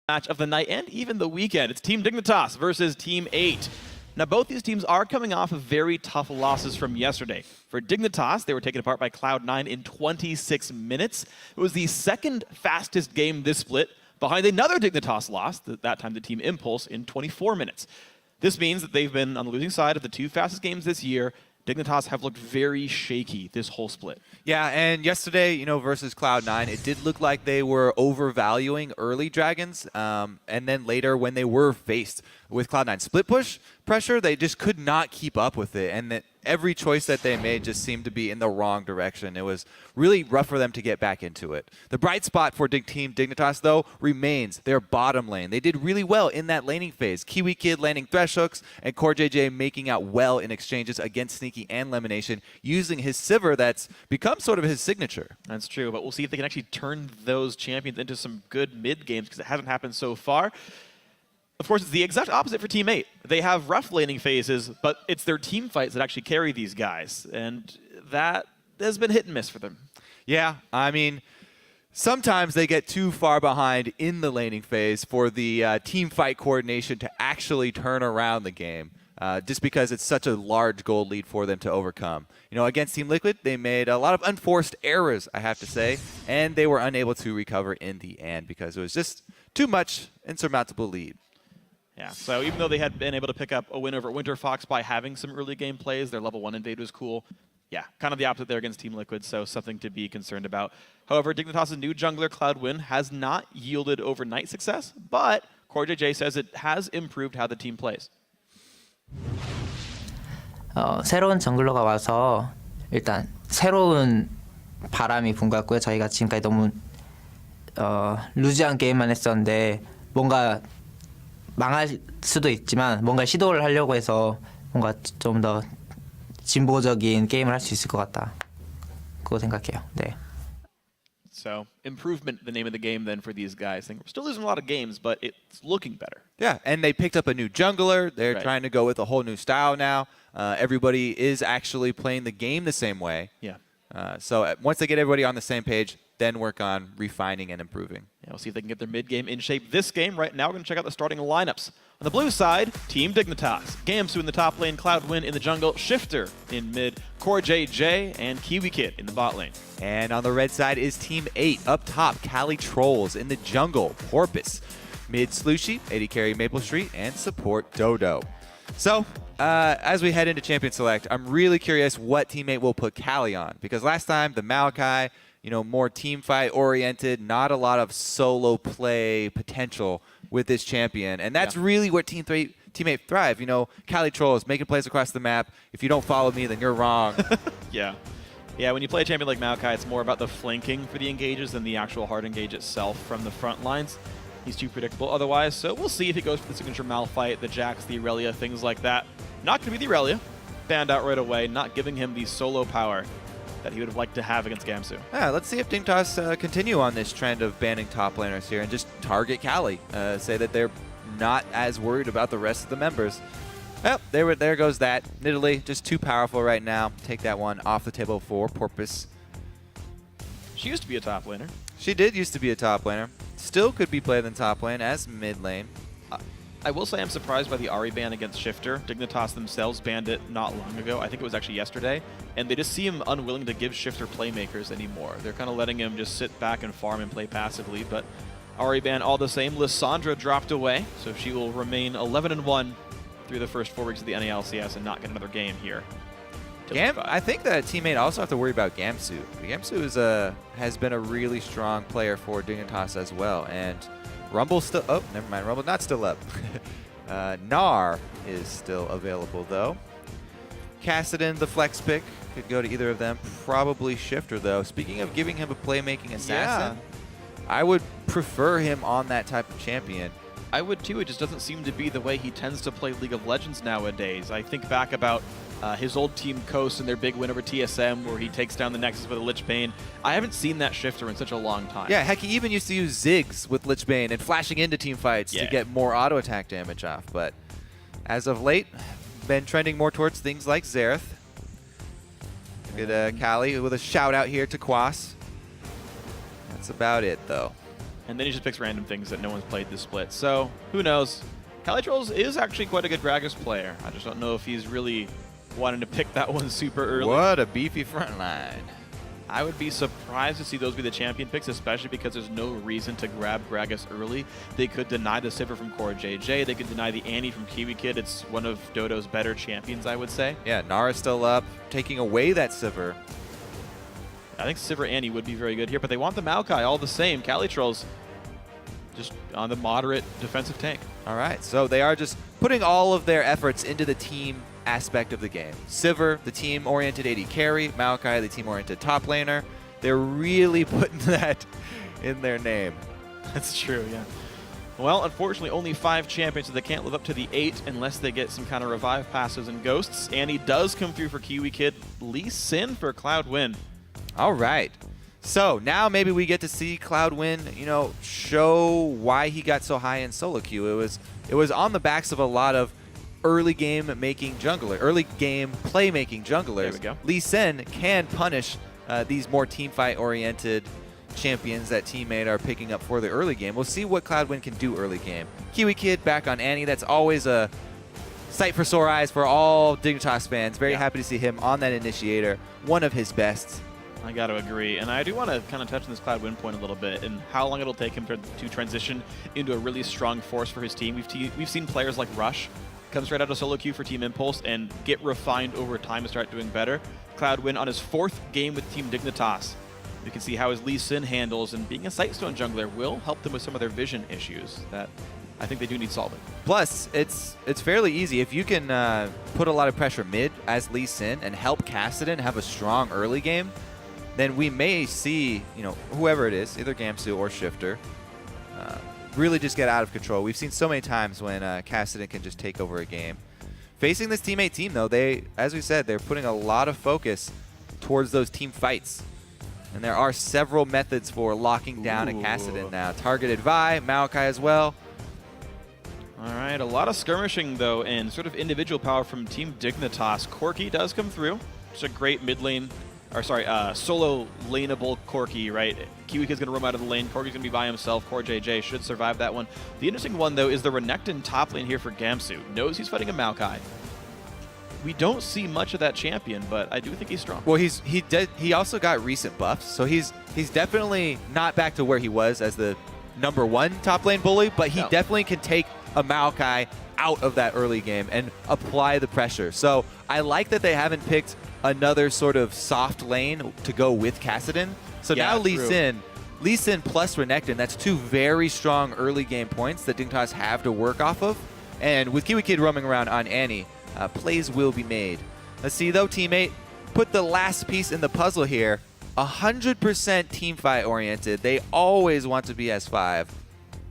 match of the night and even the weekend. It's Team Dignitas versus Team 8. Now, both these teams are coming off of very tough losses from yesterday. For Dignitas, they were taken apart by Cloud9 in 26 minutes. It was the second fastest game this split, behind another Dignitas loss, that time the Team Impulse, in 24 minutes. This means that they've been on the losing side of the two fastest games this year. Dignitas have looked very shaky this whole split. Yeah, and yesterday, versus Cloud9, it did look like they were overvaluing early Dragons, and then later when they were faced with Cloud9 split push pressure, they just could not keep up with it, and that every choice that they made just seemed to be in the wrong direction. It was really rough for them to get back into it. The bright spot for Team Dignitas, though, remains their bottom lane. They did really well in that laning phase. Kiwi Kid landing Thresh hooks, and CoreJJ making out well in exchanges against Sneaky and Lemonation, using his Sivir that's become sort of his signature. That's true, but we'll see if they can actually turn those champions into some good mid games, because it hasn't happened so far. Of course, it's the exact opposite for Team 8. They have rough laning phases, but it's their team fights that actually carry these guys, and that has been hit and miss for them. Yeah, I mean, sometimes they get too far behind in the laning phase for the team fight coordination to actually turn around the game, just because it's such a large gold lead for them to overcome. Against Team Liquid, they made a lot of unforced errors, I have to say, and they were unable to recover in the end because it was just too much insurmountable lead. Yeah, so even though they had been able to pick up a win over Winter Fox by having some early game plays, their level 1 invade was cool. Yeah, kind of the opposite there against Team Liquid, so something to be concerned about. However, Dignitas' new jungler, Cloudwin, has not yielded overnight success, but CoreJJ says it has improved how the team plays. 새로운 정글러가 와서 일단 새로운 바람이 분 것 같고요. 저희가 지금까지 너무 루즈한 게임만 했었는데 뭔가 망할 수도 있지만 뭔가 시도를 하려고 해서 뭔가 좀 더 진보적인 게임을 할 수 있을 것 같다. 그거 생각해요. 네. So, improvement, the name of the game then for these guys. I think we're still losing a lot of games, but it's looking better. Yeah, and they picked up a new jungler. They're Right. trying to go with a whole new style now. Everybody is actually playing the game the same way. Yeah. So once they get everybody on the same page, then work on refining and improving. Yeah, we'll see if they can get their mid-game in shape this game. Right now, we're going to check out the starting lineups. On the blue side, Team Dignitas. Gamsu in the top lane, Cloudwin in the jungle, Shifter in mid, CoreJJ, and Kiwi Kid in the bot lane. And on the red side is Team 8. Up top, Cali Trolls in the jungle, Porpoise. Mid, Slushy, AD carry Maple Street, and support Dodo. So, as we head into Champion Select, I'm really curious what Team 8 will put Cali on. Because last time, the Maokai, more team fight oriented, not a lot of solo play potential with this champion. And that's really where Team 8 thrive. Cali Trolls making plays across the map. If you don't follow me, then you're wrong. Yeah. Yeah, when you play a champion like Maokai, it's more about the flanking for the engages than the actual hard engage itself from the front lines. He's too predictable otherwise, so we'll see if he goes for the signature Malphite, the Jax, the Irelia, things like that. Not going to be the Irelia. Banned out right away, not giving him the solo power that he would have liked to have against Gamsu. Yeah, let's see if Dignitas continue on this trend of banning top laners here and just target Cali. Say that they're not as worried about the rest of the members. Well, there goes that. Nidalee, just too powerful right now. Take that one off the table for Porpoise. She used to be a top laner. She did used to be a top laner. Still could be played in top lane as mid lane. I will say I'm surprised by the Ahri ban against Shifter. Dignitas themselves banned it not long ago. I think it was actually yesterday. And they just seem unwilling to give Shifter playmakers anymore. They're kind of letting him just sit back and farm and play passively. But Ahri ban all the same. Lissandra dropped away, so she will remain 11-1 through the first 4 weeks of the NALCS and not get another game here. I think that Team 8 also have to worry about Gamsu. Gamsu has been a really strong player for Dignitas as well. And Rumble's still... Oh, never mind. Rumble not still up. Gnar is still available, though. Kassadin, the flex pick, could go to either of them. Probably Shifter, though. Speaking of giving him a playmaking assassin, I would prefer him on that type of champion. I would, too. It just doesn't seem to be the way he tends to play League of Legends nowadays. I think back about his old team Coast and their big win over TSM where he takes down the Nexus with a Lich Bane. I haven't seen that Shifter in such a long time. Yeah, heck, he even used to use Ziggs with Lich Bane and flashing into team fights to get more auto attack damage off. But as of late, been trending more towards things like Xerath. Look at Cali with a shout out here to Quas. That's about it, though. And then he just picks random things that no one's played this split. So, who knows? Calitrolls is actually quite a good Gragas player. I just don't know if he's really wanting to pick that one super early. What a beefy front line. I would be surprised to see those be the champion picks, especially because there's no reason to grab Gragas early. They could deny the Sivir from Core JJ. They could deny the Annie from Kiwi Kid. It's one of Dodo's better champions, I would say. Yeah, Nara's still up, taking away that Sivir. I think Sivir Annie would be very good here, but they want the Maokai all the same. Calitrolls just on the moderate defensive tank. All right, so they are just putting all of their efforts into the team aspect of the game. Sivir, the team-oriented AD carry. Maokai, the team-oriented top laner. They're really putting that in their name. That's true, yeah. Well, unfortunately, only 5 champions, so they can't live up to the 8 unless they get some kind of revive passes and ghosts. Annie does come through for Kiwi Kid. Lee Sin for Cloud win. All right. So now maybe we get to see Cloud win, show why he got so high in solo queue. It was on the backs of a lot of early game playmaking junglers. There we go. Lee Sin can punish these more team fight oriented champions that teammate are picking up for the early game. We'll see what Cloud can do early game. Kiwi Kid back on Annie. That's always a sight for sore eyes for all Dignitas fans. Very happy to see him on that initiator. One of his best. I got to agree. And I do want to kind of touch on this Cloud win point a little bit and how long it'll take him to transition into a really strong force for his team. We've seen players like Rush come straight out of solo queue for Team Impulse and get refined over time and start doing better. Cloud win on his 4th game with Team Dignitas. You can see how his Lee Sin handles, and being a Sightstone jungler will help them with some of their vision issues that I think they do need solving. Plus, it's fairly easy. If you can put a lot of pressure mid as Lee Sin and help Kassadin have a strong early game, then we may see, whoever it is, either Gamsu or Shifter, really just get out of control. We've seen so many times when Kassadin can just take over a game. Facing this teammate team, though, as we said, they're putting a lot of focus towards those team fights. And there are several methods for locking down a Kassadin now. Targeted Vi, Maokai as well. All right, a lot of skirmishing, though, and sort of individual power from Team Dignitas. Corki does come through. It's a great mid lane, solo laneable Corki, right? Kiwi Kid's going to roam out of the lane. Corki's going to be by himself. Core JJ should survive that one. The interesting one, though, is the Renekton top lane here for Gamsu. Knows he's fighting a Maokai. We don't see much of that champion, but I do think he's strong. Well, he also got recent buffs, so he's definitely not back to where he was as the #1 top lane bully, but he definitely can take a Maokai out of that early game and apply the pressure. So I like that they haven't picked another sort of soft lane to go with Kassadin. So now Lee Sin plus Renekton, that's 2 very strong early game points that Dignitas have to work off of. And with Kiwi Kid roaming around on Annie, plays will be made. Let's see, though, teammate, put the last piece in the puzzle here. 100% team fight oriented. They always want to be S5.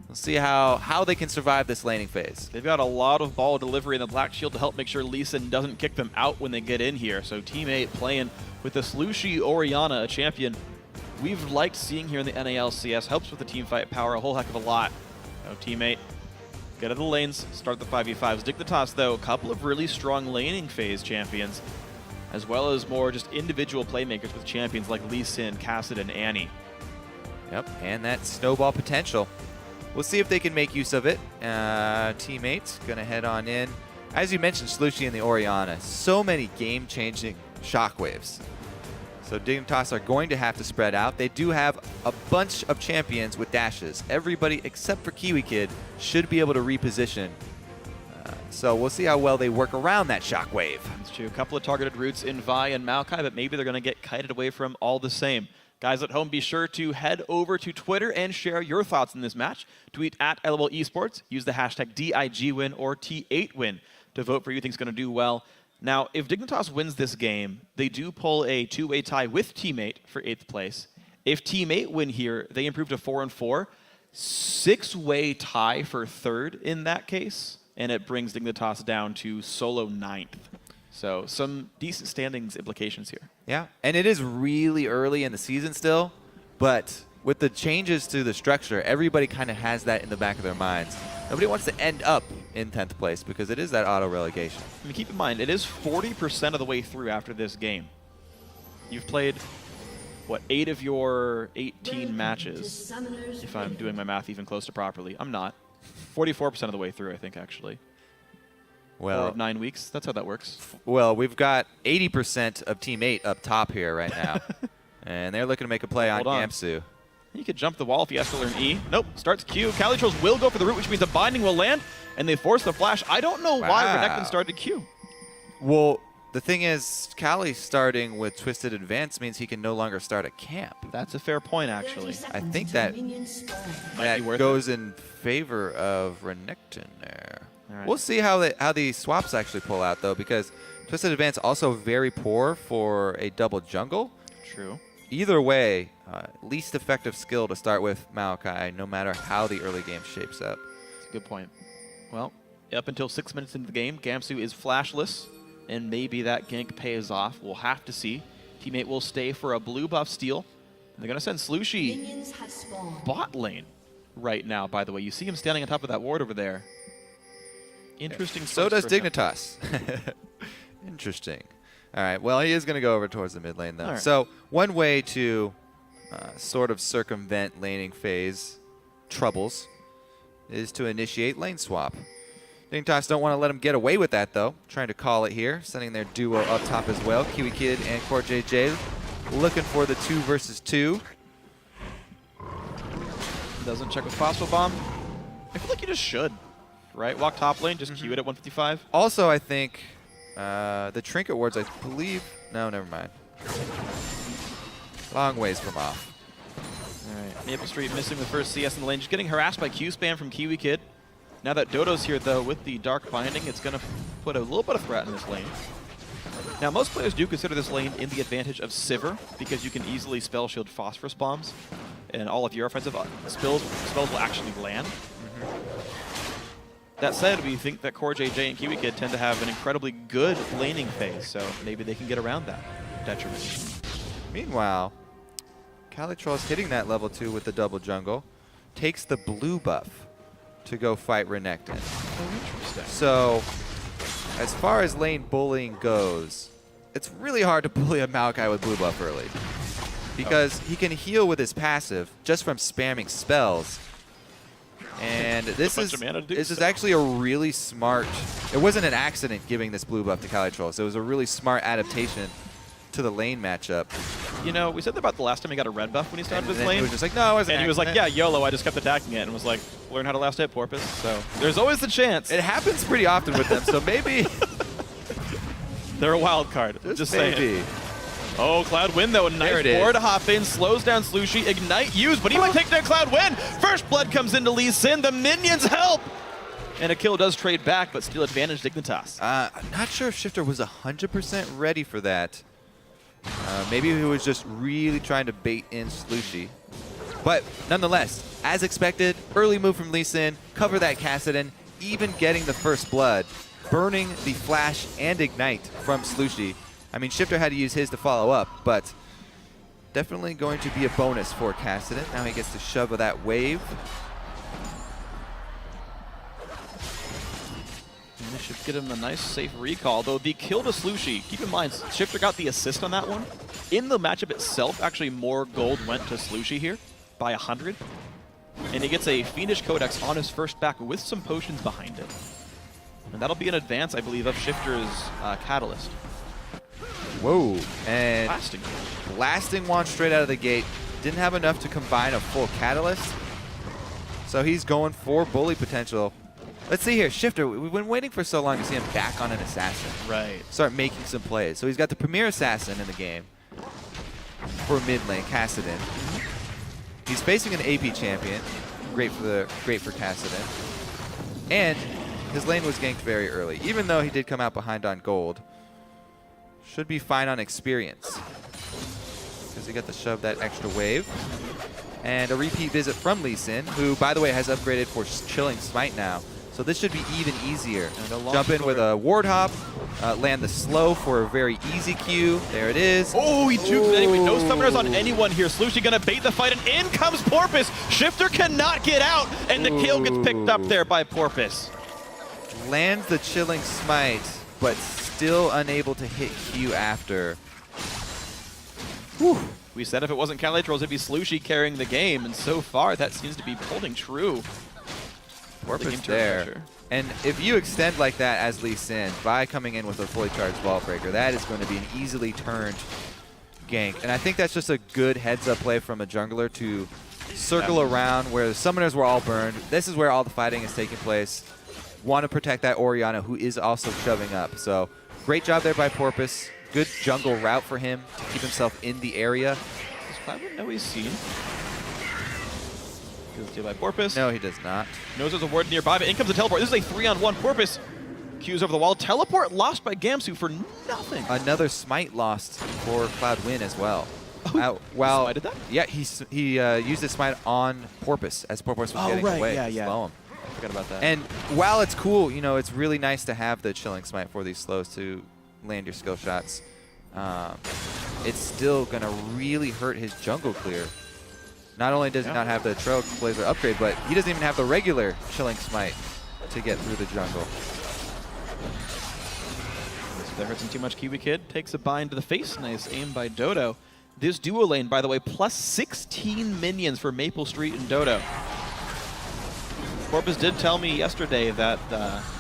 We'll see how they can survive this laning phase. They've got a lot of ball delivery in the Black Shield to help make sure Lee Sin doesn't kick them out when they get in here. So Team 8 playing with the Slushy Orianna, a champion we've liked seeing here in the NALCS. Helps with the team fight power a whole heck of a lot. So Team 8, get out of the lanes, start the 5v5s. Dignitas, though, a couple of really strong laning phase champions, as well as more just individual playmakers with champions like Lee Sin, Kassadin, and Annie. Yep, and that snowball potential. We'll see if they can make use of it. Teammates gonna head on in. As you mentioned, Slushy and the Orianna, so many game-changing shockwaves. So Dignitas are going to have to spread out. They do have a bunch of champions with dashes. Everybody except for Kiwi Kid should be able to reposition. So we'll see how well they work around that shockwave. That's true. A couple of targeted routes in Vi and Maokai, but maybe they're going to get kited away from all the same. Guys at home, be sure to head over to Twitter and share your thoughts in this match. Tweet at LOL Esports, use the hashtag DIGWin or T8Win to vote for who you think is going to do well. Now, if Dignitas wins this game, they do pull a 2-way tie with Team 8 for 8th place. If Team 8 win here, they improve to 4-4. 6-way tie for 3rd in that case, and it brings Dignitas down to solo 9th. So some decent standings implications here. Yeah, and it is really early in the season still, but with the changes to the structure, everybody kind of has that in the back of their minds. Nobody wants to end up in 10th place because it is that auto relegation. I mean, keep in mind, it is 40% of the way through after this game. You've played what, 8 of your 18 matches, if I'm doing my math even close to properly. I'm not. 44% of the way through, I think, actually. Well, 4 of 9 weeks. That's how that works. Well, we've got 80% of Team 8 up top here right now. And they're looking to make a play on Gamsu. He could jump the wall if he has to learn E. Nope, starts Q. Calitrolls will go for the root, which means the binding will land, and they force the flash. I don't know why Renekton started Q. Well, the thing is, Cali starting with Twisted Advance means he can no longer start a camp. That's a fair point, actually. I think that goes in favor of Renekton there. Right. We'll see how the swaps actually pull out, though, because Twisted Advance also very poor for a double jungle. True. Either way, least effective skill to start with Maokai, no matter how the early game shapes up. That's a good point. Well, up until 6 minutes into the game, Gamsu is flashless, and maybe that gank pays off. We'll have to see. Teammate will stay for a blue buff steal. And they're going to send Slushy bot lane right now, by the way. You see him standing on top of that ward over there. Interesting. So does Dignitas. Interesting. All right, well, he is going to go over towards the mid lane, though. Right. So one way to sort of circumvent laning phase troubles is to initiate lane swap. Dignitas don't want to let him get away with that, though. Trying to call it here, sending their duo up top as well. Kiwi Kid and CoreJJ looking for the 2 versus 2. Doesn't check with Phospho Bomb. I feel like you just should, right? Walk top lane, just queue it at 155. Also, I think the trinket wards, I believe... No, never mind. Long ways from off. All right, Maple Street missing the first CS in the lane. Just getting harassed by Q-spam from Kiwi Kid. Now that Dodo's here, though, with the Dark Binding, it's going to put a little bit of threat in this lane. Now, most players do consider this lane in the advantage of Sivir, because you can easily spell shield Phosphorus Bombs, and all of your offensive spells will actually land. That said, we think that CoreJJ and Kiwi Kid tend to have an incredibly good laning phase, so maybe they can get around that detriment. Meanwhile, Calitrolls hitting that level 2 with the double jungle, takes the blue buff to go fight Renekton. Oh, interesting. So, as far as lane bullying goes, it's really hard to bully a Maokai with blue buff early. Because he can heal with his passive just from spamming spells. And this is actually a really smart... It wasn't an accident giving this blue buff to Calitrolls. It was a really smart adaptation to the lane matchup. You know, we said that about the last time he got a red buff when he started his lane. He was just like, no, it wasn't. And he was like, yeah, YOLO, I just kept attacking it, and was like, learn how to last hit, Porpoise. So there's always the chance. It happens pretty often with them, so maybe... They're a wild card. Just maybe. saying. Oh, Cloud Wind, though. Nice board to hop in. Slows down Slushy. Ignite used, but he might take down Cloud Wind. First blood comes into Lee Sin. The minions help. And a kill does trade back, but still advantage Dignitas. I'm not sure if Shifter was 100% ready for that. Maybe he was just really trying to bait in Slushy. But nonetheless, as expected, early move from Lee Sin, cover that Kassadin, even getting the first blood, burning the flash and ignite from Slushy. I mean, Shifter had to use his to follow up, but definitely going to be a bonus for Kassadin. Now he gets to shove that wave. And this should get him a nice, safe recall, though the kill to Slushy, keep in mind, Shifter got the assist on that one. In the matchup itself, actually more gold went to Slushy here by 100. And he gets a Fiendish Codex on his first back with some potions behind it. And that'll be an advance, I believe, of Shifter's Catalyst. Whoa, and blasting wand straight out of the gate. Didn't have enough to combine a full Catalyst. So he's going for bully potential. Let's see here, Shifter, we've been waiting for so long to see him back on an assassin. Right. Start making some plays. So he's got the premier assassin in the game for mid lane, Kassadin. He's facing an AP champion. Great for Kassadin. And his lane was ganked very early, even though he did come out behind on gold. Should be fine on experience, because he got to shove that extra wave. And a repeat visit from Lee Sin, who, by the way, has upgraded for Chilling Smite now. So this should be even easier. Jump in with a ward hop, land the slow for a very easy Q. There it is. Oh, he juked it anyway. No summoners on anyone here. Slushy gonna bait the fight, and in comes Porpoise. Shifter cannot get out, and the kill gets picked up there by Porpoise. Lands the Chilling Smite, but still unable to hit Q after. Whew. We said if it wasn't Calitrolls, it'd be Slushy carrying the game, and so far that seems to be holding true. Porpoise there. Pressure. And if you extend like that as Lee Sin by coming in with a fully charged Vault Breaker, that is going to be an easily turned gank. And I think that's just a good heads-up play from a jungler to circle around where the summoners were all burned. This is where all the fighting is taking place. Want to protect that Orianna, who is also shoving up. So great job there by Porpoise. Good jungle route for him to keep himself in the area. Does Cloud know he's seen? Good steal by Porpoise. No, he does not. Knows there's a ward nearby, but in comes the teleport. This is a 3-on-1. Porpoise Q's over the wall. Teleport lost by Gamsu for nothing. Another smite lost for Cloud Win as well. Oh, well, smited that? yeah, he used his smite on Porpoise as Porpoise was getting away. Yeah, to yeah. slow him. I forgot about that. And while it's cool, you know, it's really nice to have the chilling smite for these slows to land your skill shots. It's still going to really hurt his jungle clear. Not only does he not have the Trailblazer upgrade, but he doesn't even have the regular chilling smite to get through the jungle. That hurts him too much. Kiwi Kid takes a bind to the face. Nice aim by Dodo. This duo lane, by the way, plus 16 minions for Maple Street and Dodo. Porpoise did tell me yesterday that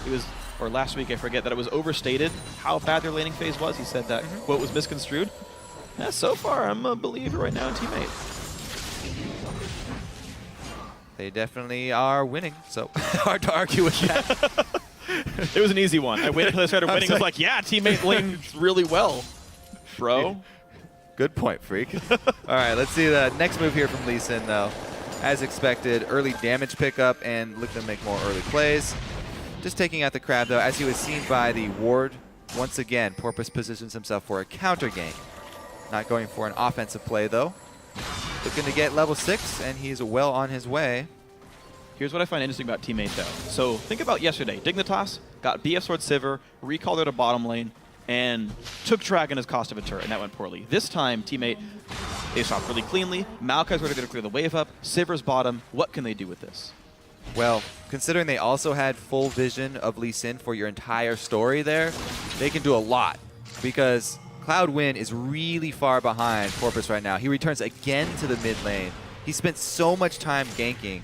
it was, or last week, I forget, that it was overstated how bad their laning phase was. He said that quote was misconstrued. Yeah, so far, I'm a believer right now in teammate. They definitely are winning, so hard to argue with that. It was an easy one. I waited until they started winning. I was like, yeah, teammate lanes really well, bro. Good point, Freak. All right, let's see the next move here from Lee Sin, though. As expected, early damage pickup and look to make more early plays. Just taking out the crab, though, as he was seen by the ward. Once again, Porpoise positions himself for a counter gank. Not going for an offensive play, though. Looking to get level 6, and he's well on his way. Here's what I find interesting about teammate, though. So think about yesterday. Dignitas got BF Sword Sivir, recalled her to bottom lane, and took Dragon as cost of a turret, and that went poorly. This time, teammate, they stopped really cleanly. Maokai's ready to clear the wave up. Sivir's bottom. What can they do with this? Well, considering they also had full vision of Lee Sin for your entire story there, they can do a lot, because Cloud Win is really far behind Porpoise right now. He returns again to the mid lane. He spent so much time ganking.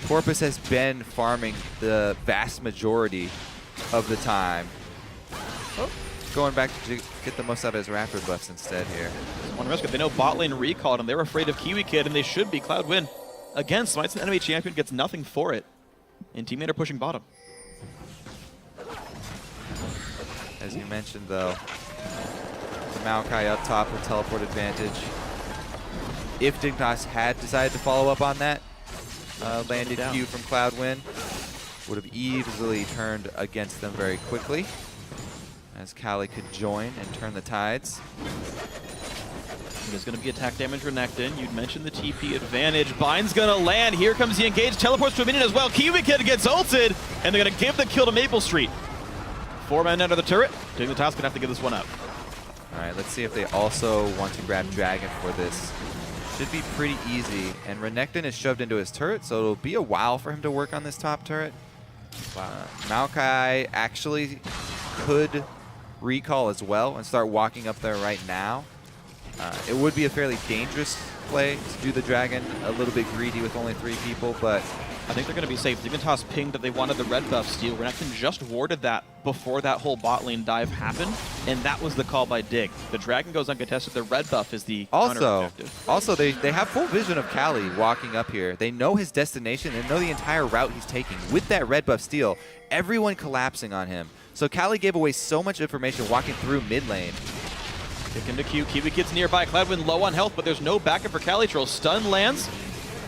Porpoise has been farming the vast majority of the time. Oh, going back to get the most out of his Raptor buffs instead here. One risk, if they know bot lane recalled and they're afraid of Kiwi Kid, and they should be. Cloud Win. Again, smites an enemy champion, gets nothing for it. And teammate are pushing bottom. As you mentioned, though, the Maokai up top with teleport advantage. If Dignitas had decided to follow up on that, landed Q from Cloud Win, would have easily turned against them very quickly, as Kali could join and turn the tides. There's going to be attack damage Renekton. You'd mentioned the TP advantage. Bind's going to land. Here comes the engage. Teleports to a minion as well. Kiwi Kid gets ulted, and they're going to give the kill to Maple Street. 4 men under the turret. Dignitas going to have to give this one up. All right, let's see if they also want to grab Dragon for this. Should be pretty easy, and Renekton is shoved into his turret, so it'll be a while for him to work on this top turret. Maokai actually could recall as well and start walking up there right now. It would be a fairly dangerous play to do the Dragon, a little bit greedy with only 3 people, but I think they're going to be safe. Dignitas pinged that they wanted the red buff steal. Renekton just warded that before that whole bot lane dive happened, and that was the call by Dig. The Dragon goes uncontested. The red buff is the counter-objective. Also, they have full vision of Kali walking up here. They know his destination. They know the entire route he's taking. With that red buff steal, everyone collapsing on him. So Kali gave away so much information walking through mid lane. Kick into Q. Kiwi Kid's nearby. Cloudwind low on health, but there's no backup for Calitroll. Stun lands,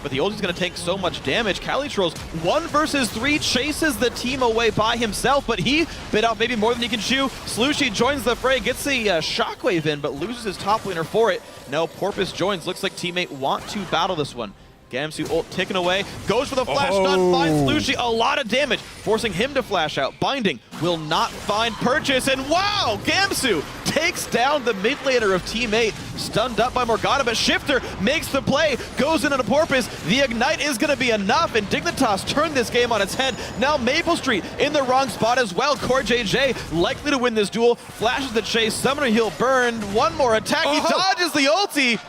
but the ulti's going to take so much damage. Calitroll's 1 versus 3 chases the team away by himself, but he bit out maybe more than he can chew. Slushy joins the fray, gets the shockwave in, but loses his top laner for it. Now Porpoise joins. Looks like teammate want to battle this one. Gamsu ult taken away, goes for the flash stun, finds Slushy, a lot of damage, forcing him to flash out. Binding will not find purchase, and wow, Gamsu takes down the mid laner of Team 8, stunned up by Morgana, but Shifter makes the play, goes into the Porpoise. The Ignite is going to be enough, and Dignitas turned this game on its head. Now Maple Street in the wrong spot as well. Core JJ likely to win this duel, flashes the chase, Summoner Heal burned, one more attack, he dodges the ulti.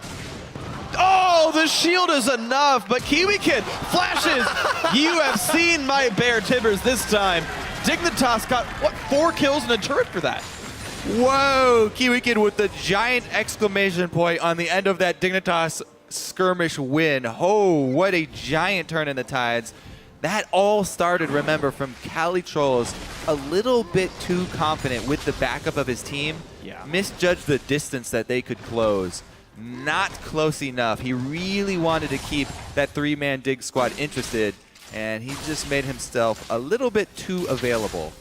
Oh, the shield is enough, but Kiwi Kid flashes. You have seen my Bear Tibbers this time. Dignitas got, what, 4 kills and a turret for that. Whoa, Kiwi Kid with the giant exclamation point on the end of that Dignitas skirmish win. Oh, what a giant turn in the tides. That all started, remember, from Cali Trolls a little bit too confident with the backup of his team. Yeah. Misjudged the distance that they could close. Not close enough. He really wanted to keep that 3-man dig squad interested, and he just made himself a little bit too available.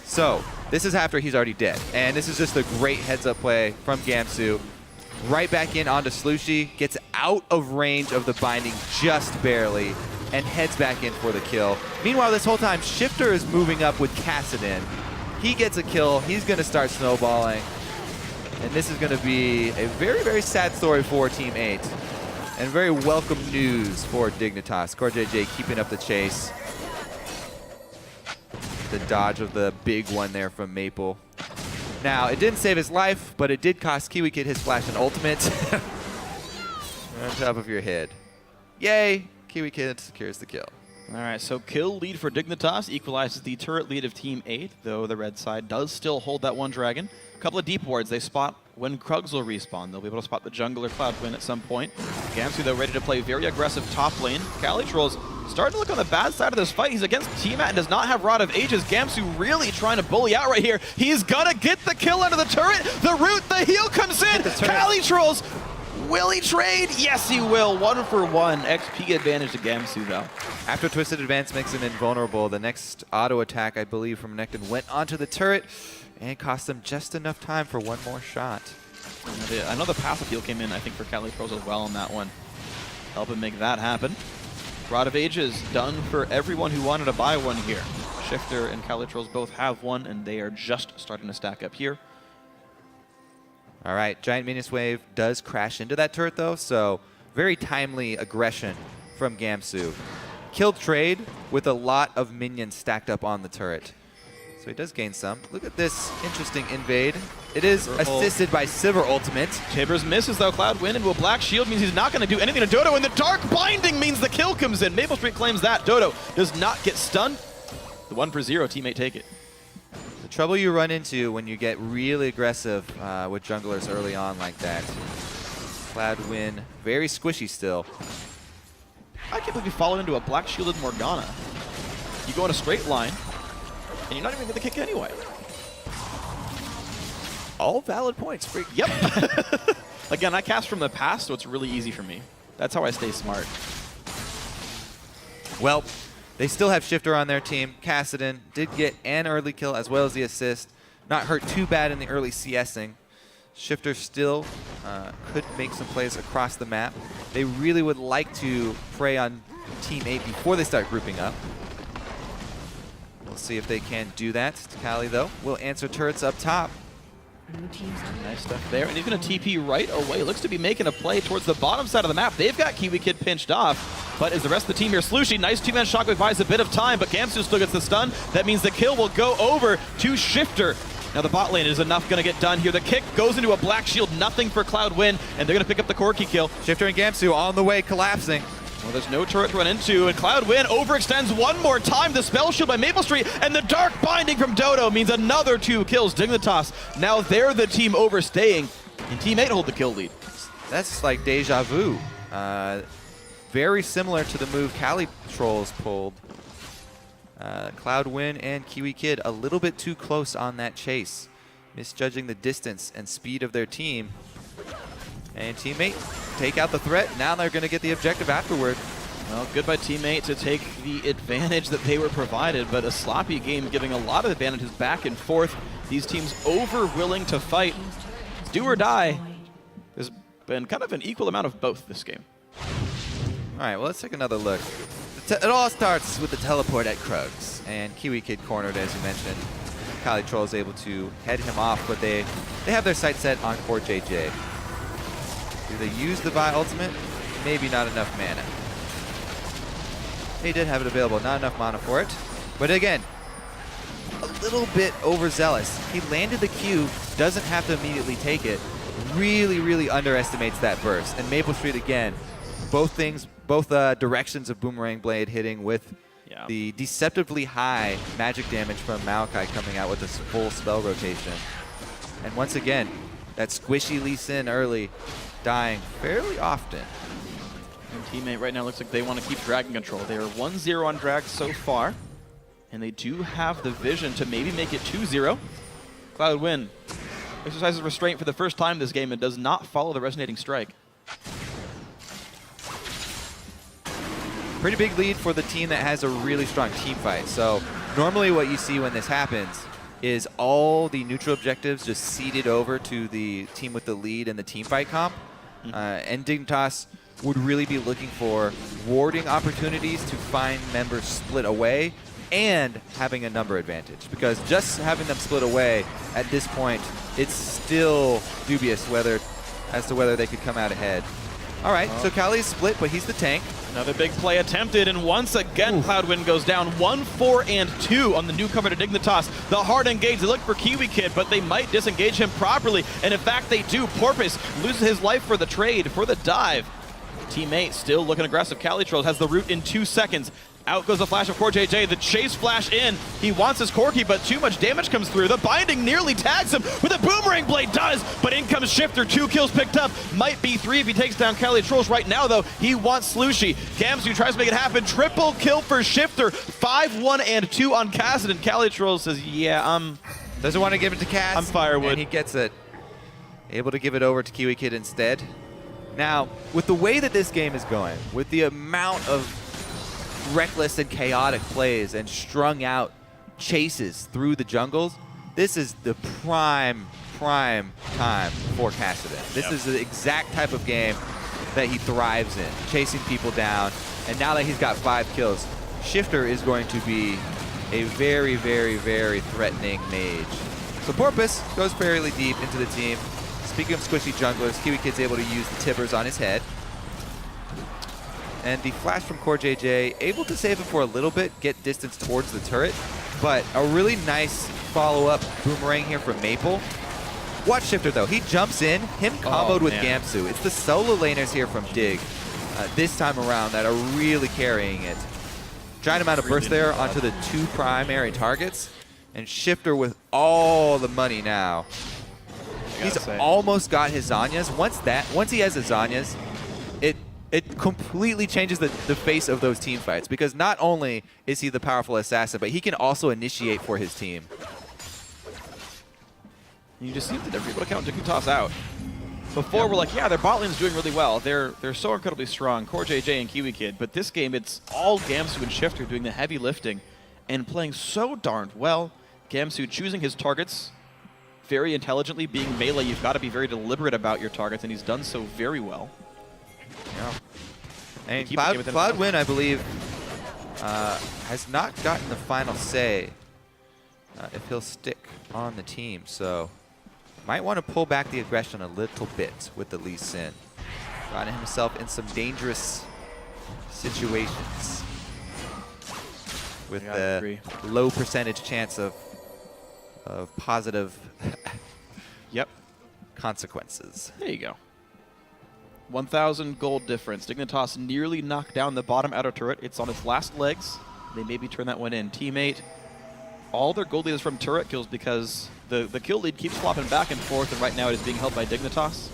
So, this is after he's already dead, and this is just a great heads-up play from Gamsu. Right back in onto Slushy, gets out of range of the binding just barely, and heads back in for the kill. Meanwhile, this whole time, Shifter is moving up with Kassadin. He gets a kill, he's gonna start snowballing, and this is gonna be a very, very sad story for Team 8, and very welcome news for Dignitas. CoreJJ keeping up the chase. The dodge of the big one there from Maple. Now, it didn't save his life, but it did cost Kiwi Kid his flash and ultimate. On top of your head. Yay! Kiwi Kid secures the kill. All right, so kill lead for Dignitas equalizes the turret lead of Team 8, though the red side does still hold that one dragon. A couple of deep wards they spot when Krugs will respawn. They'll be able to spot the jungler Cloudwind at some point. Gamsu, though, ready to play very aggressive top lane. Cali Trolls starting to look on the bad side of this fight. He's against Tiamat and does not have Rod of Ages. Gamsu really trying to bully out right here. He's gonna get the kill under the turret. The root, the heal comes in. Cali Trolls, will he trade? Yes, he will. 1 for 1. XP advantage to Gamsu, though. After Twisted Advance makes him invulnerable, the next auto attack, I believe, from Necton went onto the turret and cost them just enough time for one more shot. I know the passive heal came in, I think, for Cali Trolls as well on that one. Help him make that happen. Rod of Ages done for everyone who wanted to buy one here. Shifter and Cali Trolls both have one, and they are just starting to stack up here. All right, Giant Minions Wave does crash into that turret, though, so very timely aggression from Gamsu. Killed trade with a lot of minions stacked up on the turret. So he does gain some. Look at this interesting invade. It is assisted by Sivir ultimate. Tibbers misses, though. Cloudwind into a black shield means he's not going to do anything to Dodo, and the dark binding means the kill comes in. Maple Street claims that. Dodo does not get stunned. The 1 for 0, teammate take it. The trouble you run into when you get really aggressive with junglers early on like that. Cloudwind, very squishy still. I can't believe you followed into a black shielded Morgana. You go in a straight line, and you're not even going to kick anyway. All valid points. Yep. Again, I cast from the past, so it's really easy for me. That's how I stay smart. Well, they still have Shifter on their team. Kassadin did get an early kill as well as the assist. Not hurt too bad in the early CSing. Shifter still could make some plays across the map. They really would like to prey on Team 8 before they start grouping up. We'll see if they can do that. Cali, though, will answer turrets up top. Nice stuff there, and he's going to TP right away. Looks to be making a play towards the bottom side of the map. They've got Kiwi Kid pinched off, but is the rest of the team here? Slushy, nice 2-man shockwave buys a bit of time, but Gamsu still gets the stun. That means the kill will go over to Shifter. Now the bot lane is enough going to get done here. The kick goes into a black shield, nothing for Cloudwind, and they're going to pick up the Corki kill. Shifter and Gamsu on the way, collapsing. Well, there's no turret to run into, and Cloudwind overextends one more time. The spell shield by Maple Street, and the dark binding from Dodo means another 2 kills. Dignitas, now they're the team overstaying, and Team 8 hold the kill lead. That's like deja vu. Very similar to the move Cali Trolls pulled. Cloudwind and Kiwi Kid a little bit too close on that chase, misjudging the distance and speed of their team. And teammate take out the threat. Now they're going to get the objective afterward. Well, good by teammate to take the advantage that they were provided, but a sloppy game giving a lot of advantages back and forth. These teams over willing to fight. Do or die. There's been kind of an equal amount of both this game. All right, well, let's take another look. It all starts with the teleport at Krugs, and Kiwi Kid cornered, as you mentioned. Cali Troll is able to head him off, but they have their sight set on CoreJJ. Do they use the Vi ultimate? Maybe not enough mana. They did have it available, not enough mana for it. But again, a little bit overzealous. He landed the Q, doesn't have to immediately take it. really underestimates that burst. And Maple Street, again, both directions of Boomerang Blade hitting with the deceptively high magic damage from Maokai coming out with a full spell rotation. And once again, that squishy Lee Sin early, dying fairly often. And Teammate right now looks like they want to keep Dragon control. They are 1-0 on Drag so far, and they do have the vision to maybe make it 2-0. Cloud exercises restraint for the first time this game and does not follow the Resonating Strike. Pretty big lead for the team that has a really strong team fight. So normally what you see when this happens is all the neutral objectives just ceded over to the team with the lead in the team fight comp. And Dignitas would really be looking for warding opportunities to find members split away and having a number advantage. Because just having them split away at this point, it's still dubious as to whether they could come out ahead. All right, so Kali's split, but he's the tank. Another big play attempted, and once again, Cloud goes down 1-4-2 on the newcomer to Dignitas. The hard engage, they look for Kiwi Kid, but they might disengage him properly, and in fact they do. Porpoise loses his life for the trade, for the dive. Teammate still looking aggressive. Calitrolls has the root in 2 seconds. Out goes the flash of CoreJJ, the chase flash in. He wants his Corki, but too much damage comes through. The binding nearly tags him with a Boomerang Blade does, but in comes Shifter, 2 kills picked up. Might be 3 if he takes down Calitrolls right now though. He wants Slushy. Gamsu tries to make it happen. Triple kill for Shifter. 5-1-2 on Cassidy, and Calitrolls says, yeah, doesn't want to give it to Cass. I'm firewood. And he gets it. Able to give it over to Kiwi Kid instead. Now, with the way that this game is going, with the amount of reckless and chaotic plays and strung out chases through the jungles, this is the prime time for Cassidy. This is the exact type of game that he thrives in, chasing people down. And now that he's got 5 kills, Shifter is going to be a very threatening mage. So Porpoise goes fairly deep into the team. Speaking of squishy junglers, Kiwi Kid's able to use the tippers on his head. And the flash from CoreJJ, able to save him for a little bit, get distance towards the turret. But a really nice follow-up boomerang here from Maple. Watch Shifter though, he jumps in, him comboed with Gamsu. It's the solo laners here from Dig this time around that are really carrying it. Giant amount of burst there onto the 2 primary targets. And Shifter with all the money now. He's almost got his Zanyas. Once he has his Zanyas, it completely changes the face of those team fights, because not only is he the powerful assassin, but he can also initiate for his team. You just seem to never be able to count Dignitas out. Before we're like, yeah, their bot lane's doing really well. They're so incredibly strong, CoreJJ and Kiwi Kid. But this game, it's all Gamsu and Shifter doing the heavy lifting and playing so darned well. Gamsu choosing his targets very intelligently. Being melee, you've got to be very deliberate about your targets, and he's done so very well. Yeah. And Cloud, I believe, has not gotten the final say if he'll stick on the team. So might want to pull back the aggression a little bit with the Lee Sin. Finding himself in some dangerous situations with the low percentage chance of positive consequences. There you go. 1,000 gold difference. Dignitas nearly knocked down the bottom outer turret. It's on its last legs. They maybe turn that one in. Teammate, all their gold lead is from turret kills because the kill lead keeps flopping back and forth, and right now it is being held by Dignitas.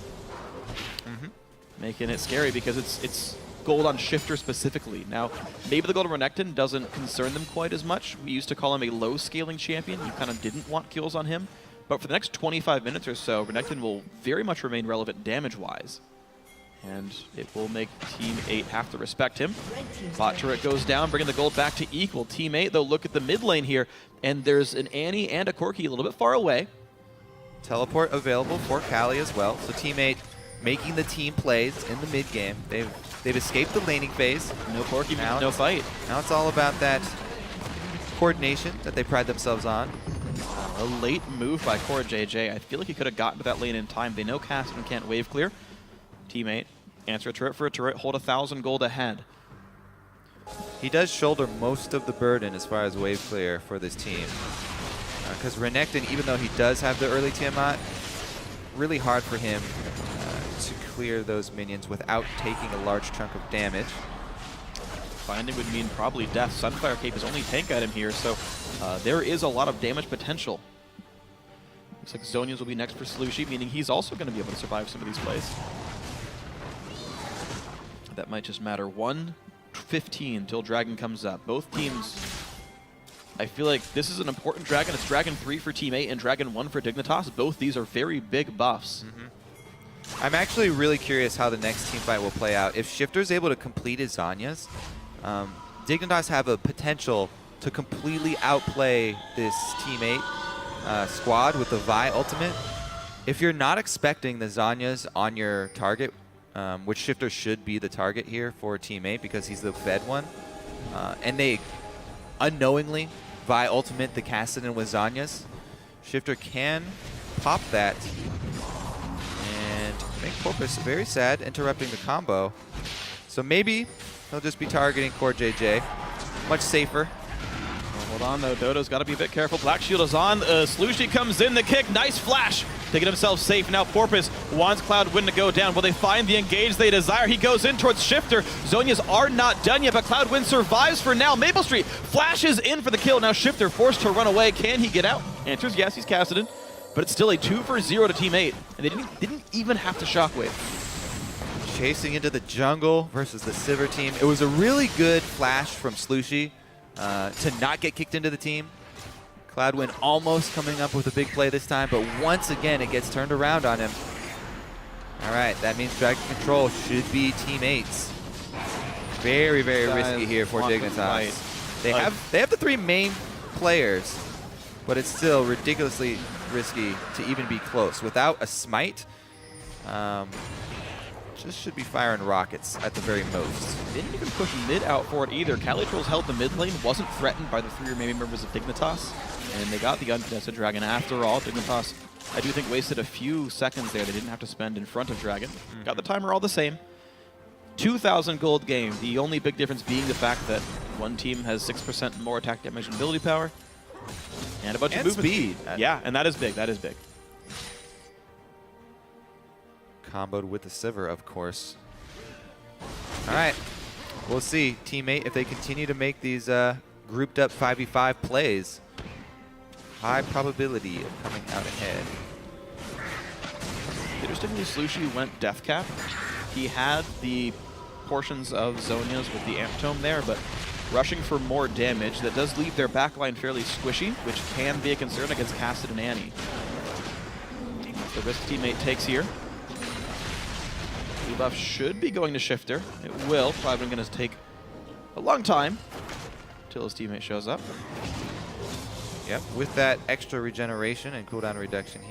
Making it scary because it's gold on Shifter specifically. Now, maybe the gold on Renekton doesn't concern them quite as much. We used to call him a low-scaling champion. You kind of didn't want kills on him. But for the next 25 minutes or so, Renekton will very much remain relevant damage-wise. And it will make Team 8 have to respect him. Bot turret goes down, bringing the gold back to equal. Team 8, though, look at the mid lane here, and there's an Annie and a Corki a little bit far away. Teleport available for Kali as well. So Team 8 making the team plays in the mid game. They've escaped the laning phase. No Corki, no fight. Now it's all about that coordination that they pride themselves on. A late move by CoreJJ. I feel like he could have gotten to that lane in time. They know Cassidy can't wave clear. Teammate, answer a turret for a turret, hold 1,000 gold ahead. He does shoulder most of the burden as far as wave clear for this team. Because Renekton, even though he does have the early Tiamat, really hard for him to clear those minions without taking a large chunk of damage. Finding would mean probably death. Sunfire Cape is only tank item here, so there is a lot of damage potential. Looks like Zonia's will be next for Slushy, meaning he's also going to be able to survive some of these plays. That might just matter. 1:15 until Dragon comes up. Both teams, I feel like this is an important Dragon. It's Dragon 3 for Team 8 and Dragon 1 for Dignitas. Both these are very big buffs. I'm actually really curious how the next team fight will play out. If Shifter's able to complete his Zhonya's, Dignitas have a potential to completely outplay this Team 8 squad with the Vi ultimate. If you're not expecting the Zhonya's on your target, which Shifter should be the target here for Team 8 because he's the fed one, and they unknowingly Vi ultimate the Kassadin with Zhonya's, Shifter can pop that and make Porpoise very sad, interrupting the combo. So maybe he'll just be targeting Core JJ. Much safer. Hold on, though. Dodo's got to be a bit careful. Black Shield is on. Slushy comes in. The kick. Nice flash to get himself safe. Now Porpoise wants Cloud1 to go down. Will they find the engage they desire? He goes in towards Shifter. Zonia's are not done yet, but Cloud1 survives for now. Maple Street flashes in for the kill. Now Shifter forced to run away. Can he get out? Answers yes, he's Kassadin. But it's still a 2-for-0 to Team 8. And they didn't even have to Shockwave. Chasing into the jungle versus the Sivir team. It was a really good flash from Slushy to not get kicked into the team. Cloud1 almost coming up with a big play this time, but once again it gets turned around on him. All right, that means Dragon Control should be Team 8's. Very, very risky here for Dignitas. They have the 3 main players, but it's still ridiculously risky to even be close. Without a smite, just should be firing rockets at the very most. Didn't even push mid out for it either. Calitroll's held the mid lane, wasn't threatened by the 3 remaining members of Dignitas, and they got the uncontested Dragon after all. Dignitas, I do think, wasted a few seconds there they didn't have to spend in front of Dragon. Got the timer all the same. 2,000 gold game, the only big difference being the fact that one team has 6% more attack damage and ability power, and a bunch of movement speed. Yeah, and that is big, that is big. Comboed with the Sivir, of course. All right, we'll see. Team 8, if they continue to make these grouped up 5v5 plays, high probability of coming out ahead. Interestingly, Slushy went Death Cap. He had the portions of Zonia's with the Amp Tome there, but rushing for more damage. That does leave their backline fairly squishy, which can be a concern against Kassadin and Annie. The risk Team 8 takes here. Debuff should be going to Shifter. It will. Probably going to take a long time until his teammate shows up. Yep, with that extra regeneration and cooldown reduction,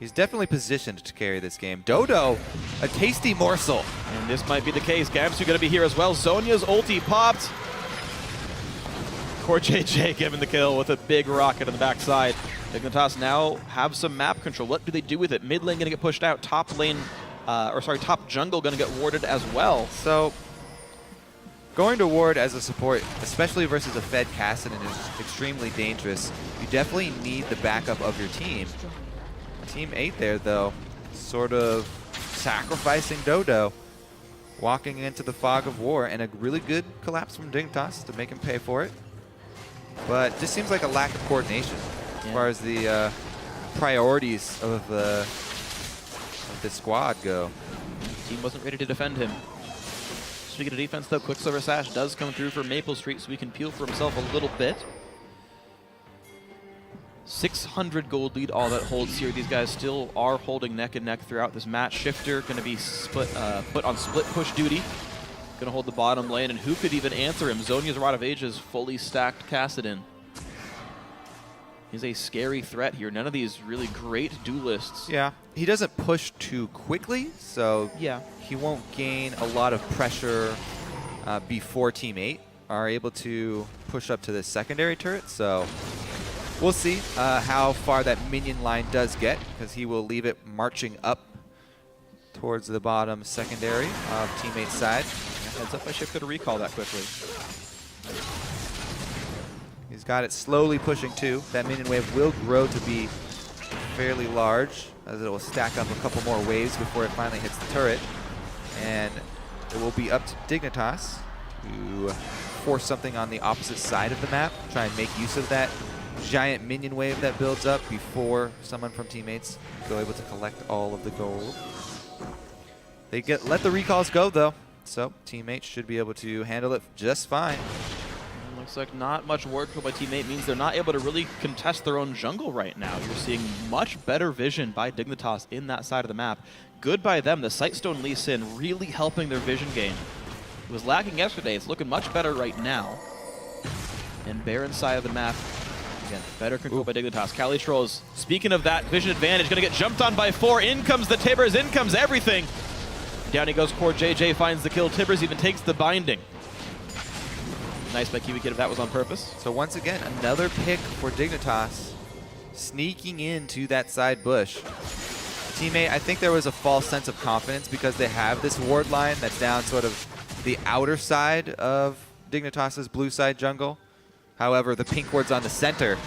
he's definitely positioned to carry this game. Dodo, a tasty morsel. And this might be the case. Gamsu going to be here as well. Zonia's ulti popped. Core JJ giving the kill with a big rocket on the backside. Dignitas now have some map control. What do they do with it? Mid lane going to get pushed out. Top lane, top jungle going to get warded as well. So going to ward as a support, especially versus a fed Kassadin, is extremely dangerous. You definitely need the backup of your team. Team 8 there, though, sort of sacrificing Dodo, walking into the fog of war, and a really good collapse from Dignitas to make him pay for it. But just seems like a lack of coordination as far as the priorities of the squad go. Team wasn't ready to defend him. Speaking of defense, though, Quicksilver Sash does come through for Maple Street, so he can peel for himself a little bit. 600 gold lead, all that holds here. These guys still are holding neck and neck throughout this match. Shifter going to be put on split push duty. Going to hold the bottom lane, and who could even answer him? Zonia's Rod of Ages fully stacked Kassadin. He's a scary threat here. None of these really great duelists. Yeah, he doesn't push too quickly, so he won't gain a lot of pressure before Team 8 are able to push up to the secondary turret. So we'll see how far that minion line does get, because he will leave it marching up towards the bottom secondary of Team 8's side. Heads up by Shifter to recall that quickly. He's got it slowly pushing too. That minion wave will grow to be fairly large, as it will stack up a couple more waves before it finally hits the turret. And it will be up to Dignitas to force something on the opposite side of the map, try and make use of that giant minion wave that builds up before someone from teammates go able to collect all of the gold. They let the recalls go though, so teammates should be able to handle it just fine. Looks like not much work by teammate means they're not able to really contest their own jungle right now. You're seeing much better vision by Dignitas in that side of the map. Good by them. The Sightstone Lee Sin really helping their vision gain. It was lacking yesterday. It's looking much better right now. And Baron side of the map, again, better control by Dignitas. Cali Trolls, speaking of that vision advantage, going to get jumped on by 4. In comes the Tibbers, in comes everything. Down he goes, Core JJ finds the kill. Tibbers even takes the binding. Nice by Kiwi Kid if that was on purpose. So once again, another pick for Dignitas, sneaking into that side bush. Teammate, I think there was a false sense of confidence because they have this ward line that's down sort of the outer side of Dignitas's blue side jungle. However, the pink ward's on the center,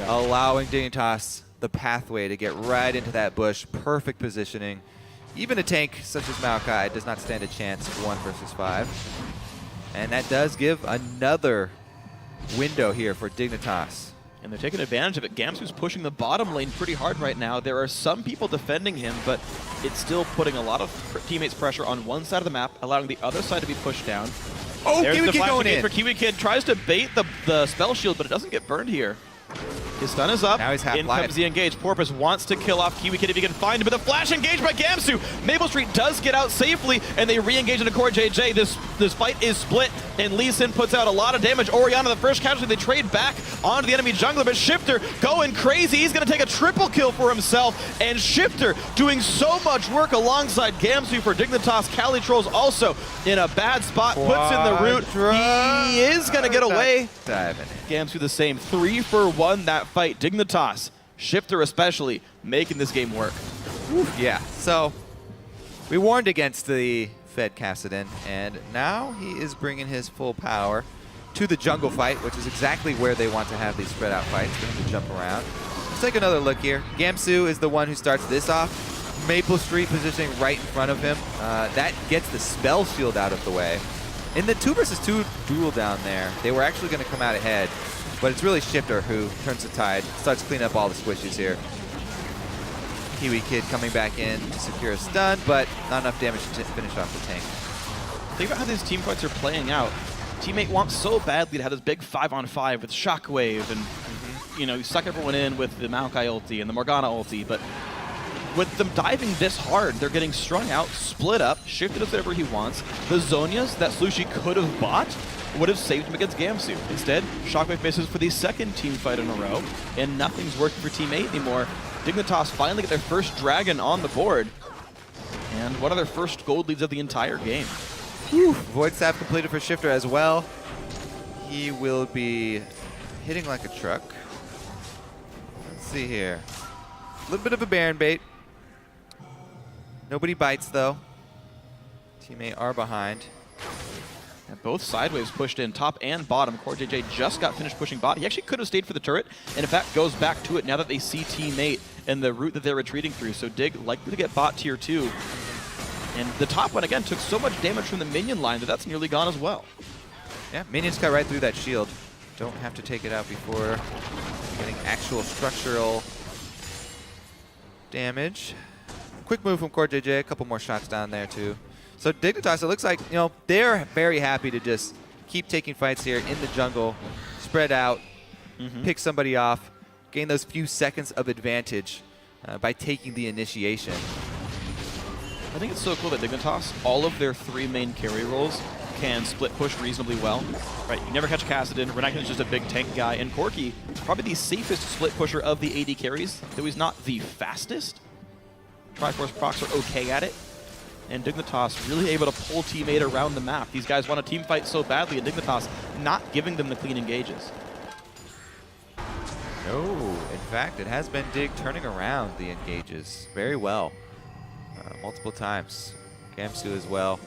allowing Dignitas the pathway to get right into that bush. Perfect positioning. Even a tank such as Maokai does not stand a chance 1 versus 5. And that does give another window here for Dignitas. And they're taking advantage of it. Gamsu's pushing the bottom lane pretty hard right now. There are some people defending him, but it's still putting a lot of teammates' pressure on one side of the map, allowing the other side to be pushed down. Oh, There's Kiwi the Kid flash going engage in. for Kiwi Kid. Tries to bait the spell shield, but it doesn't get burned here. His stun is up. Now he's half in life. comes the engage. Porpoise wants to kill off Kiwi Kid if he can find him, but the flash engage by Gamsu. Maple Street does get out safely, and they re-engage into Core JJ. This fight is split, and Lee Sin puts out a lot of damage. Orianna, the first casualty, they trade back onto the enemy jungler, but Shifter going crazy. He's going to take a triple kill for himself, and Shifter doing so much work alongside Gamsu for Dignitas. Cali Trolls also in a bad spot, puts in the root. He is going to get away. Diving in. Gamsu the same. 3 for 1 that fight. Dignitas, Shifter especially, making this game work. Yeah, so we warned against the Fed Kassadin, and now he is bringing his full power to the jungle fight, which is exactly where they want to have these spread out fights, for him to jump around. Let's take another look here. Gamsu is the one who starts this off. Maple Street positioning right in front of him. That gets the spell shield out of the way. In the 2 versus 2 duel down there, they were actually going to come out ahead, but it's really Shifter who turns the tide, starts cleaning up all the squishes here. Kiwi Kid coming back in to secure a stun, but not enough damage to finish off the tank. Think about how these team fights are playing out. Teammate wants so badly to have this big 5-on-5 with Shockwave and, you know, you suck everyone in with the Maokai ulti and the Morgana ulti, but with them diving this hard, they're getting strung out, split up. Shifter does whatever he wants. The Zonias that Slushi could have bought would have saved him against Gamsu. Instead, Shockwave misses for the second team fight in a row, and nothing's working for Team 8 anymore. Dignitas finally get their first dragon on the board, and one of their first gold leads of the entire game. Whew. Void Staff completed for Shifter as well. He will be hitting like a truck. Let's see here. A little bit of a Baron bait. Nobody bites though. Teammate are behind. And both sideways pushed in, top and bottom. Core JJ just got finished pushing bot. He actually could have stayed for the turret, and in fact goes back to it now that they see Team 8 and the route that they're retreating through. So Dig likely to get bot tier 2. And the top one, again, took so much damage from the minion line that that's nearly gone as well. Yeah, minions cut right through that shield. Don't have to take it out before getting actual structural damage. Quick move from Core JJ, a couple more shots down there too. So Dignitas, it looks like, you know, they're very happy to just keep taking fights here in the jungle, spread out, pick somebody off, gain those few seconds of advantage by taking the initiation. I think it's so cool that Dignitas, all of their 3 main carry roles can split push reasonably well. Right, you never catch Kassadin. Renekton's just a big tank guy, and Corki, probably the safest split pusher of the AD carries, though he's not the fastest. Triforce procs are okay at it, and Dignitas really able to pull teammate around the map. These guys want a team fight so badly, and Dignitas not giving them the clean engages. No, in fact, it has been Dig turning around the engages very well, multiple times. Gamsu as well.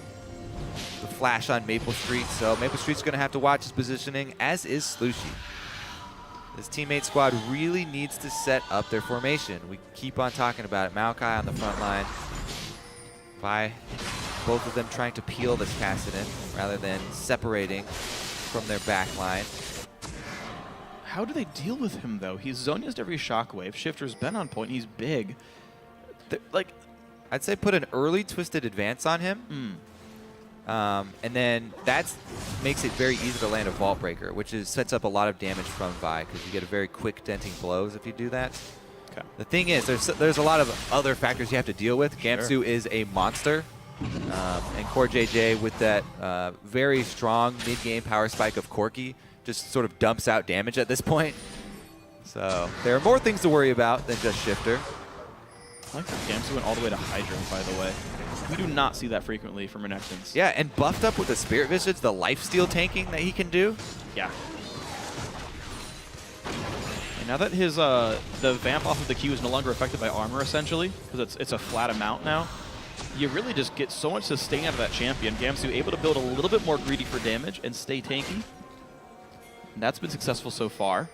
The flash on Maple Street, so Maple Street's going to have to watch his positioning, as is Slushi. This teammate squad really needs to set up their formation. We keep on talking about it. Maokai on the front line. Both of them trying to peel this Kassadin rather than separating from their back line. How do they deal with him, though? He's Zonia's every shockwave. Shifter's been on point. He's big. Like, I'd say put an early twisted advance on him. And then that makes it very easy to land a Vault Breaker, which sets up a lot of damage from Vi, because you get a very quick denting blows if you do that. okay. The thing is, there's a lot of other factors you have to deal with. Gamsu is a monster. And Core JJ with that very strong mid-game power spike of Corki just sort of dumps out damage at this point. So there are more things to worry about than just Shifter. I like that Gamsu went all the way to Hydra, by the way. We do not see that frequently from Renekton's. Yeah, and buffed up with the Spirit Visage, the lifesteal tanking that he can do. Yeah. And now that his the vamp off of the Q is no longer affected by armor, essentially, because it's a flat amount now, you really just get so much sustain out of that champion. Gamsu able to build a little bit more greedy for damage and stay tanky. And that's been successful so far.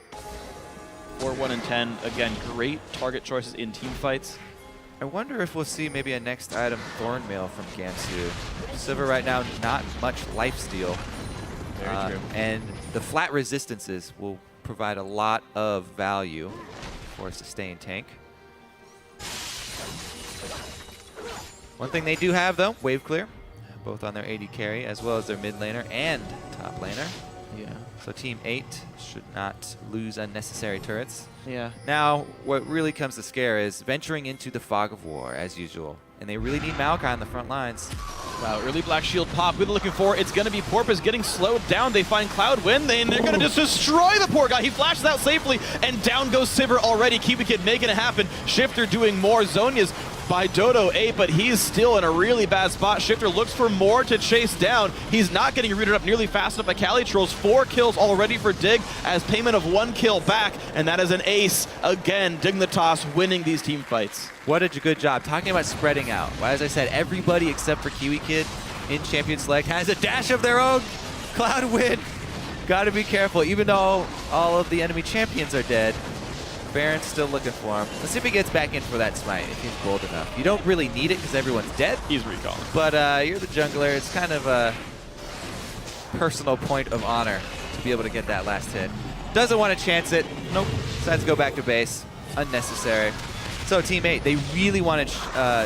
4, 1, and 10. Again, great target choices in team fights. I wonder if we'll see maybe a next item Thornmail from Gamsu. Sivir right now, not much lifesteal. Very true. And the flat resistances will provide a lot of value for a sustained tank. One thing they do have, though, wave clear, both on their AD carry as well as their mid laner and top laner. Yeah. So Team 8 should not lose unnecessary turrets. Yeah. Now, what really comes to scare is venturing into the fog of war, as usual. And they really need Maokai on the front lines. Wow, early Black Shield pop. We're looking for it's going to be Porpoise getting slowed down. They find Cloud Wind, and they're going to just destroy the poor guy. He flashes out safely, and down goes Sivir already. Kiwi Kid making it happen. Shifter doing more. Zonia's by Dodo 8, but he's still in a really bad spot. Shifter looks for more to chase down. He's not getting rooted up nearly fast enough by Cali Trolls. 4 kills already for Dig as payment of 1 kill back, and that is an ace. Again, Dignitas winning these team fights. What a good job. Talking about spreading out. Well, as I said, everybody except for Kiwi Kid in Champion Select has a dash of their own. Cloud Wind. Got to be careful. Even though all of the enemy champions are dead, Baron's still looking for him. Let's see if he gets back in for that smite, if he's bold enough. You don't really need it because everyone's dead. He's recalling. But you're the jungler. It's kind of a personal point of honor to be able to get that last hit. Doesn't want to chance it. Nope. Decides to go back to base. Unnecessary. So Team 8, they really wanted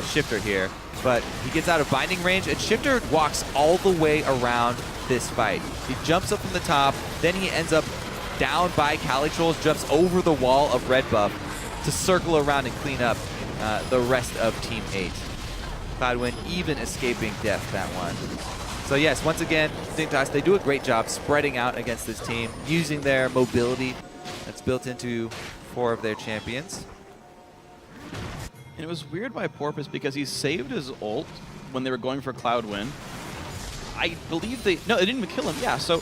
Shifter here, but he gets out of binding range, and Shifter walks all the way around this fight. He jumps up from the top, then he ends up down by Cali Trolls, jumps over the wall of red buff to circle around and clean up the rest of Team 8. Cloudwind even escaping death that one. So yes, once again, Dignitas, they do a great job spreading out against this team, using their mobility that's built into 4 of their champions. And it was weird by Porpoise because he saved his ult when they were going for Cloud Wind. I believe no, they didn't even kill him. Yeah, so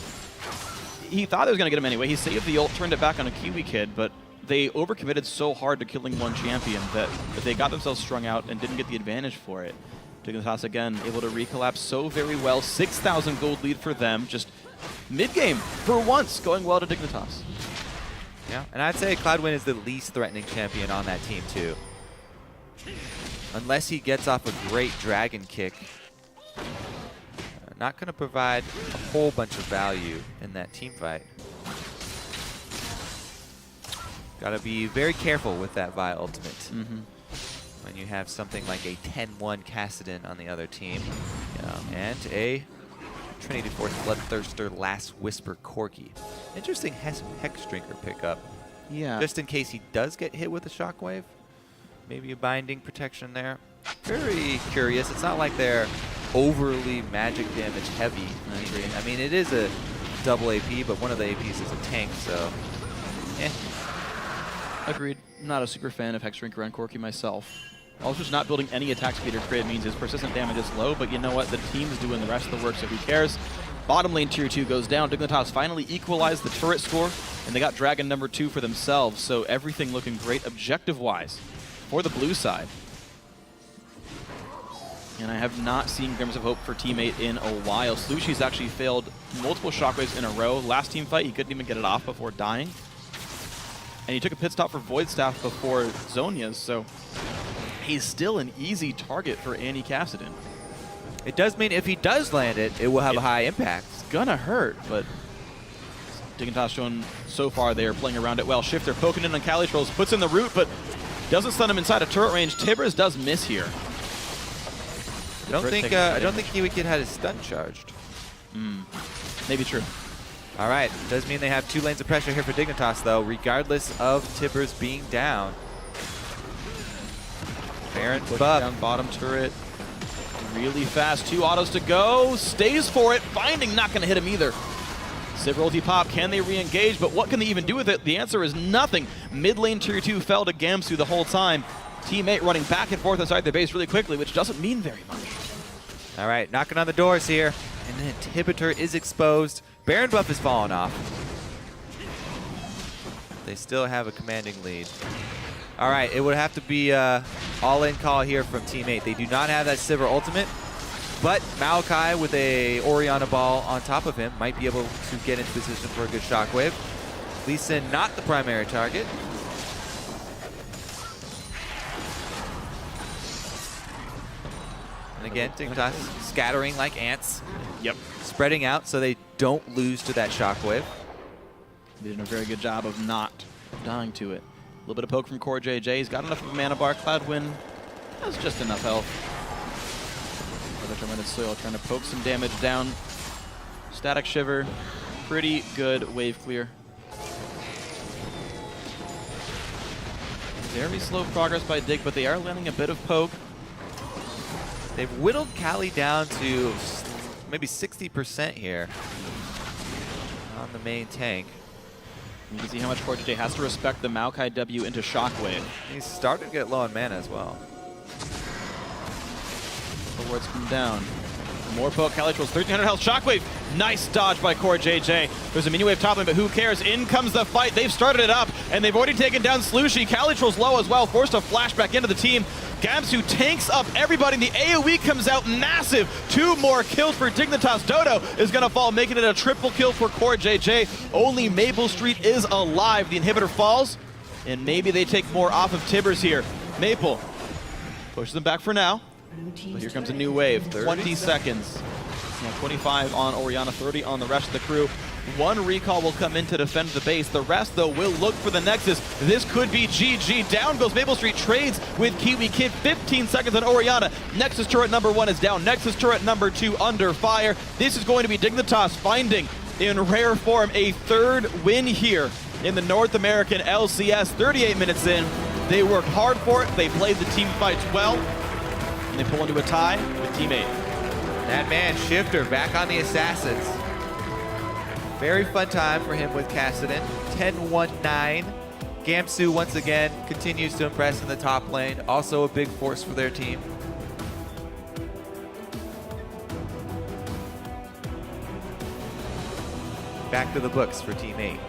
he thought they was going to get him anyway. He saved the ult, turned it back on a Kiwi Kid, but they overcommitted so hard to killing one champion that they got themselves strung out and didn't get the advantage for it. Dignitas again able to recollapse so very well. 6,000 gold lead for them, just mid-game for once, going well to Dignitas. Yeah, and I'd say Cloudwind is the least threatening champion on that team too. Unless he gets off a great dragon kick, not going to provide a whole bunch of value in that team fight. Got to be very careful with that Vi ultimate. When you have something like a 10-1 Kassadin on the other team, and a Trinity Force Bloodthirster Last Whisper Corki. Interesting Hex Drinker pickup. Yeah. Just in case he does get hit with a shockwave. Maybe a binding protection there. Very curious. It's not like they're overly magic damage heavy. I mean, it is a double AP, but one of the APs is a tank, so Agreed. Not a super fan of Hex Drinker and Corki myself. Also just not building any attack speed or crit means his persistent damage is low, but you know what? The team's doing the rest of the work, so who cares? Bottom lane tier 2 goes down. Dignitas finally equalized the turret score, and they got Dragon number 2 for themselves, so everything looking great objective-wise for the blue side. And I have not seen glimmers of hope for Team 8 in a while. Slushi's actually failed multiple shockwaves in a row. Last team fight, he couldn't even get it off before dying. And he took a pit stop for Void Staff before Zonia's, so he's still an easy target for Annie Cassidy. It does mean if he does land it, it will have a high impact. It's gonna hurt, but Dignitas showing so far they are playing around it well. Shifter poking in on Calitrolls, puts in the root, but doesn't stun him inside of turret range. Tibbers does miss here. I don't think Kiwi Kid had his stun charged. Maybe true. All right, does mean they have 2 lanes of pressure here for Dignitas, though, regardless of Tibbers being down. Baron Pushing buff. down bottom turret. Really fast, 2 autos to go. Stays for it. Binding not going to hit him either. Civ ulti pop, can they re-engage? But what can they even do with it? The answer is nothing. Mid lane tier 2 fell to Gamsu the whole time. Team 8 running back and forth inside their base really quickly, which doesn't mean very much. All right, knocking on the doors here. An inhibitor is exposed. Baron buff is falling off. They still have a commanding lead. All right, it would have to be all-in call here from Team 8. They do not have that Sivir ultimate, but Maokai with a Orianna ball on top of him might be able to get into position for a good shockwave. Lee Sin not the primary target. And again, Dignitas scattering like ants. Yep. Spreading out so they don't lose to that shockwave. They did a very good job of not dying to it. A little bit of poke from Core JJ. He's got enough of a mana bar. Cloudwind has just enough health. Another Tormented Soil trying to poke some damage down. Static Shiver. Pretty good wave clear. Very slow progress by Dig, but they are landing a bit of poke. They've whittled Kali down to maybe 60% here on the main tank. You can see how much Core JJ has to respect the Maokai W into Shockwave. He's starting to get low on mana as well. The wards come down. More poke, Calitrolls, 1300 health, Shockwave. Nice dodge by Core JJ. There's a mini wave top lane, but who cares? In comes the fight. They've started it up, and they've already taken down Slushy. Calitrolls low as well, forced to flash back into the team. Gamsu tanks up everybody, and the AoE comes out massive. 2 more kills for Dignitas. Dodo is going to fall, making it a triple kill for Core JJ. Only Maple Street is alive. The inhibitor falls, and maybe they take more off of Tibbers here. Maple pushes them back for now. But here comes a new wave. 20 seconds. Now 25 on Orianna, 30 on the rest of the crew. 1 recall will come in to defend the base. The rest, though, will look for the Nexus. This could be GG. Down goes Maple Street, trades with Kiwi Kid. 15 seconds on Orianna. Nexus turret number 1 is down. Nexus turret number 2 under fire. This is going to be Dignitas finding, in rare form, a 3rd win here in the North American LCS. 38 minutes in. They worked hard for it. They played the team fights well. And they pull into a tie with Team 8. That man, Shifter, back on the Assassins. Very fun time for him with Kassadin. 10-1-9. Gamsu, once again, continues to impress in the top lane. Also a big force for their team. Back to the books for Team 8.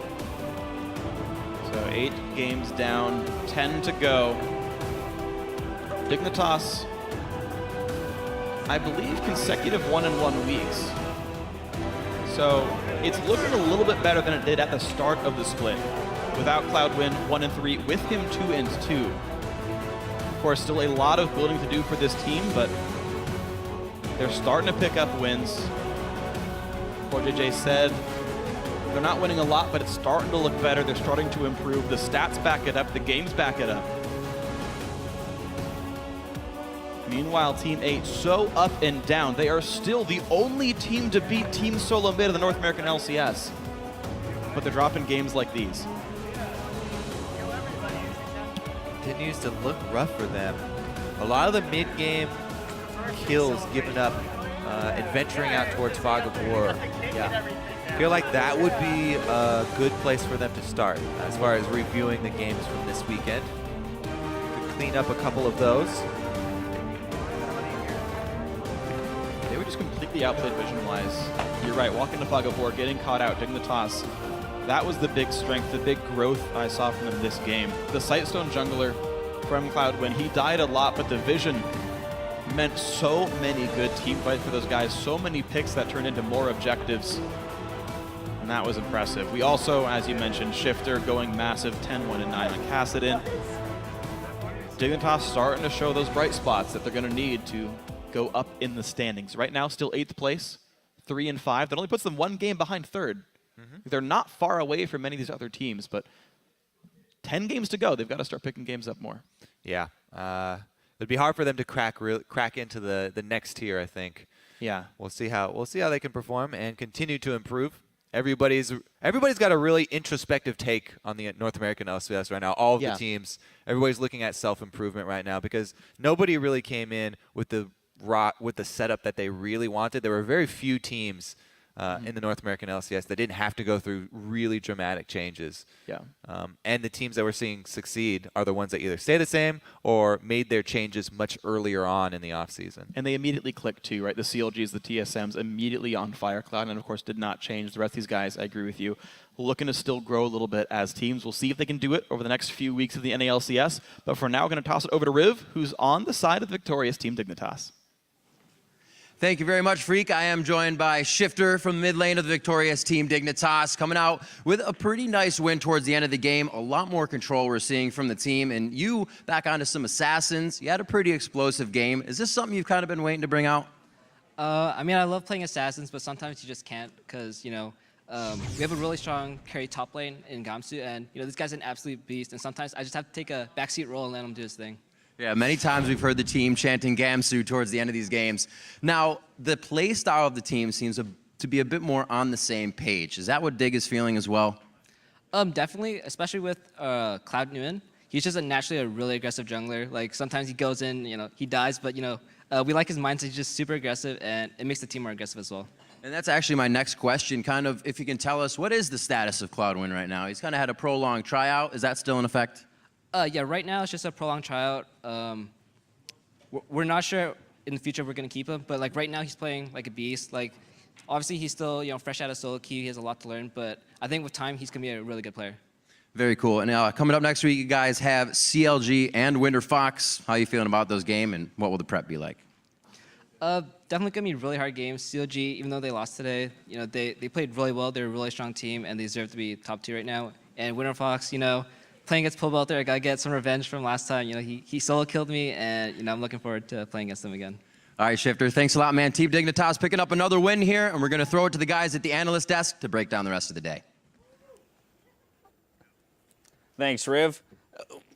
So 8 games down, 10 to go. Dignitas, I believe, consecutive 1-1 weeks. So it's looking a little bit better than it did at the start of the split. Without Cloudwind, 1-3, with him 2-2. Of course, still a lot of building to do for this team, but they're starting to pick up wins. Core JJ said they're not winning a lot, but it's starting to look better. They're starting to improve. The stats back it up. The games back it up. Meanwhile, Team 8 so up and down. They are still the only team to beat Team Solo Mid in the North American LCS. But they're dropping games like these. Continues to look rough for them. A lot of the mid-game kills given up and venturing out towards Fog of War. Yeah. I feel like that would be a good place for them to start as far as reviewing the games from this weekend. Could clean up a couple of those. They were just completely outplayed vision-wise. You're right, walking to Fog of War, getting caught out, Dignitas. That was the big strength, the big growth I saw from them this game. The Sightstone jungler from Cloudwind, he died a lot, but the vision meant so many good team fights for those guys, so many picks that turned into more objectives. And that was impressive. We also, as you mentioned, Shifter going massive 10-1-9 on Kassadin. Dignitas starting to show those bright spots that they're going to need to go up in the standings. Right now, still 8th place, 3-5. That only puts them 1 game behind 3rd. They're not far away from many of these other teams, but 10 games to go. They've got to start picking games up more. Yeah. It'd be hard for them to crack into the next tier, I think. Yeah. We'll see how they can perform and continue to improve. Everybody's got a really introspective take on the North American LCS right now. All of the teams, everybody's looking at self-improvement right now because nobody really came in with the setup that they really wanted. There were very few teams in the North American LCS that didn't have to go through really dramatic changes. Yeah. And the teams that we're seeing succeed are the ones that either stay the same or made their changes much earlier on in the offseason. And they immediately clicked too, right? The CLGs, the TSMs, immediately on fire. Cloud9, and of course, did not change. The rest of these guys, I agree with you, looking to still grow a little bit as teams. We'll see if they can do it over the next few weeks of the NALCS. But for now, we're going to toss it over to Riv, who's on the side of the victorious Team Dignitas. Thank you very much, Freak. I am joined by Shifter from the mid lane of the victorious Team Dignitas, coming out with a pretty nice win towards the end of the game. A lot more control we're seeing from the team. And you, back onto some Assassins, you had a pretty explosive game. Is this something you've kind of been waiting to bring out? I mean, I love playing Assassins, but sometimes you just can't because, you know, we have a really strong carry top lane in Gamsu, and, you know, this guy's an absolute beast, and sometimes I just have to take a backseat role and let him do his thing. Yeah, many times we've heard the team chanting Gamsu towards the end of these games. Now, the play style of the team seems to be a bit more on the same page. Is that what Dig is feeling as well? Definitely, especially with Cloud9. He's just naturally a really aggressive jungler. Like, sometimes he goes in, you know, he dies, but, you know, we like his mindset. He's just super aggressive, and it makes the team more aggressive as well. And that's actually my next question, kind of, if you can tell us, what is the status of Cloud9 right now? He's kind of had a prolonged tryout. Is that still in effect? Yeah, right now it's just a prolonged tryout. We're not sure in the future we're going to keep him, but like right now he's playing like a beast. Like obviously he's still, you know, fresh out of solo queue. He has a lot to learn, but I think with time he's going to be a really good player. Very cool. And coming up next week, you guys have CLG and Winter Fox. How are you feeling about those games, and what will the prep be like? Definitely going to be really hard games. CLG, even though they lost today, you know, they played really well. They're a really strong team, and they deserve to be top 2 right now. And Winter Fox, you know, playing against Pillbelter, I got to get some revenge from last time. You know, he solo killed me, and, you know, I'm looking forward to playing against him again. All right, Shifter, thanks a lot, man. Team Dignitas picking up another win here, and we're going to throw it to the guys at the analyst desk to break down the rest of the day. Thanks, Riv.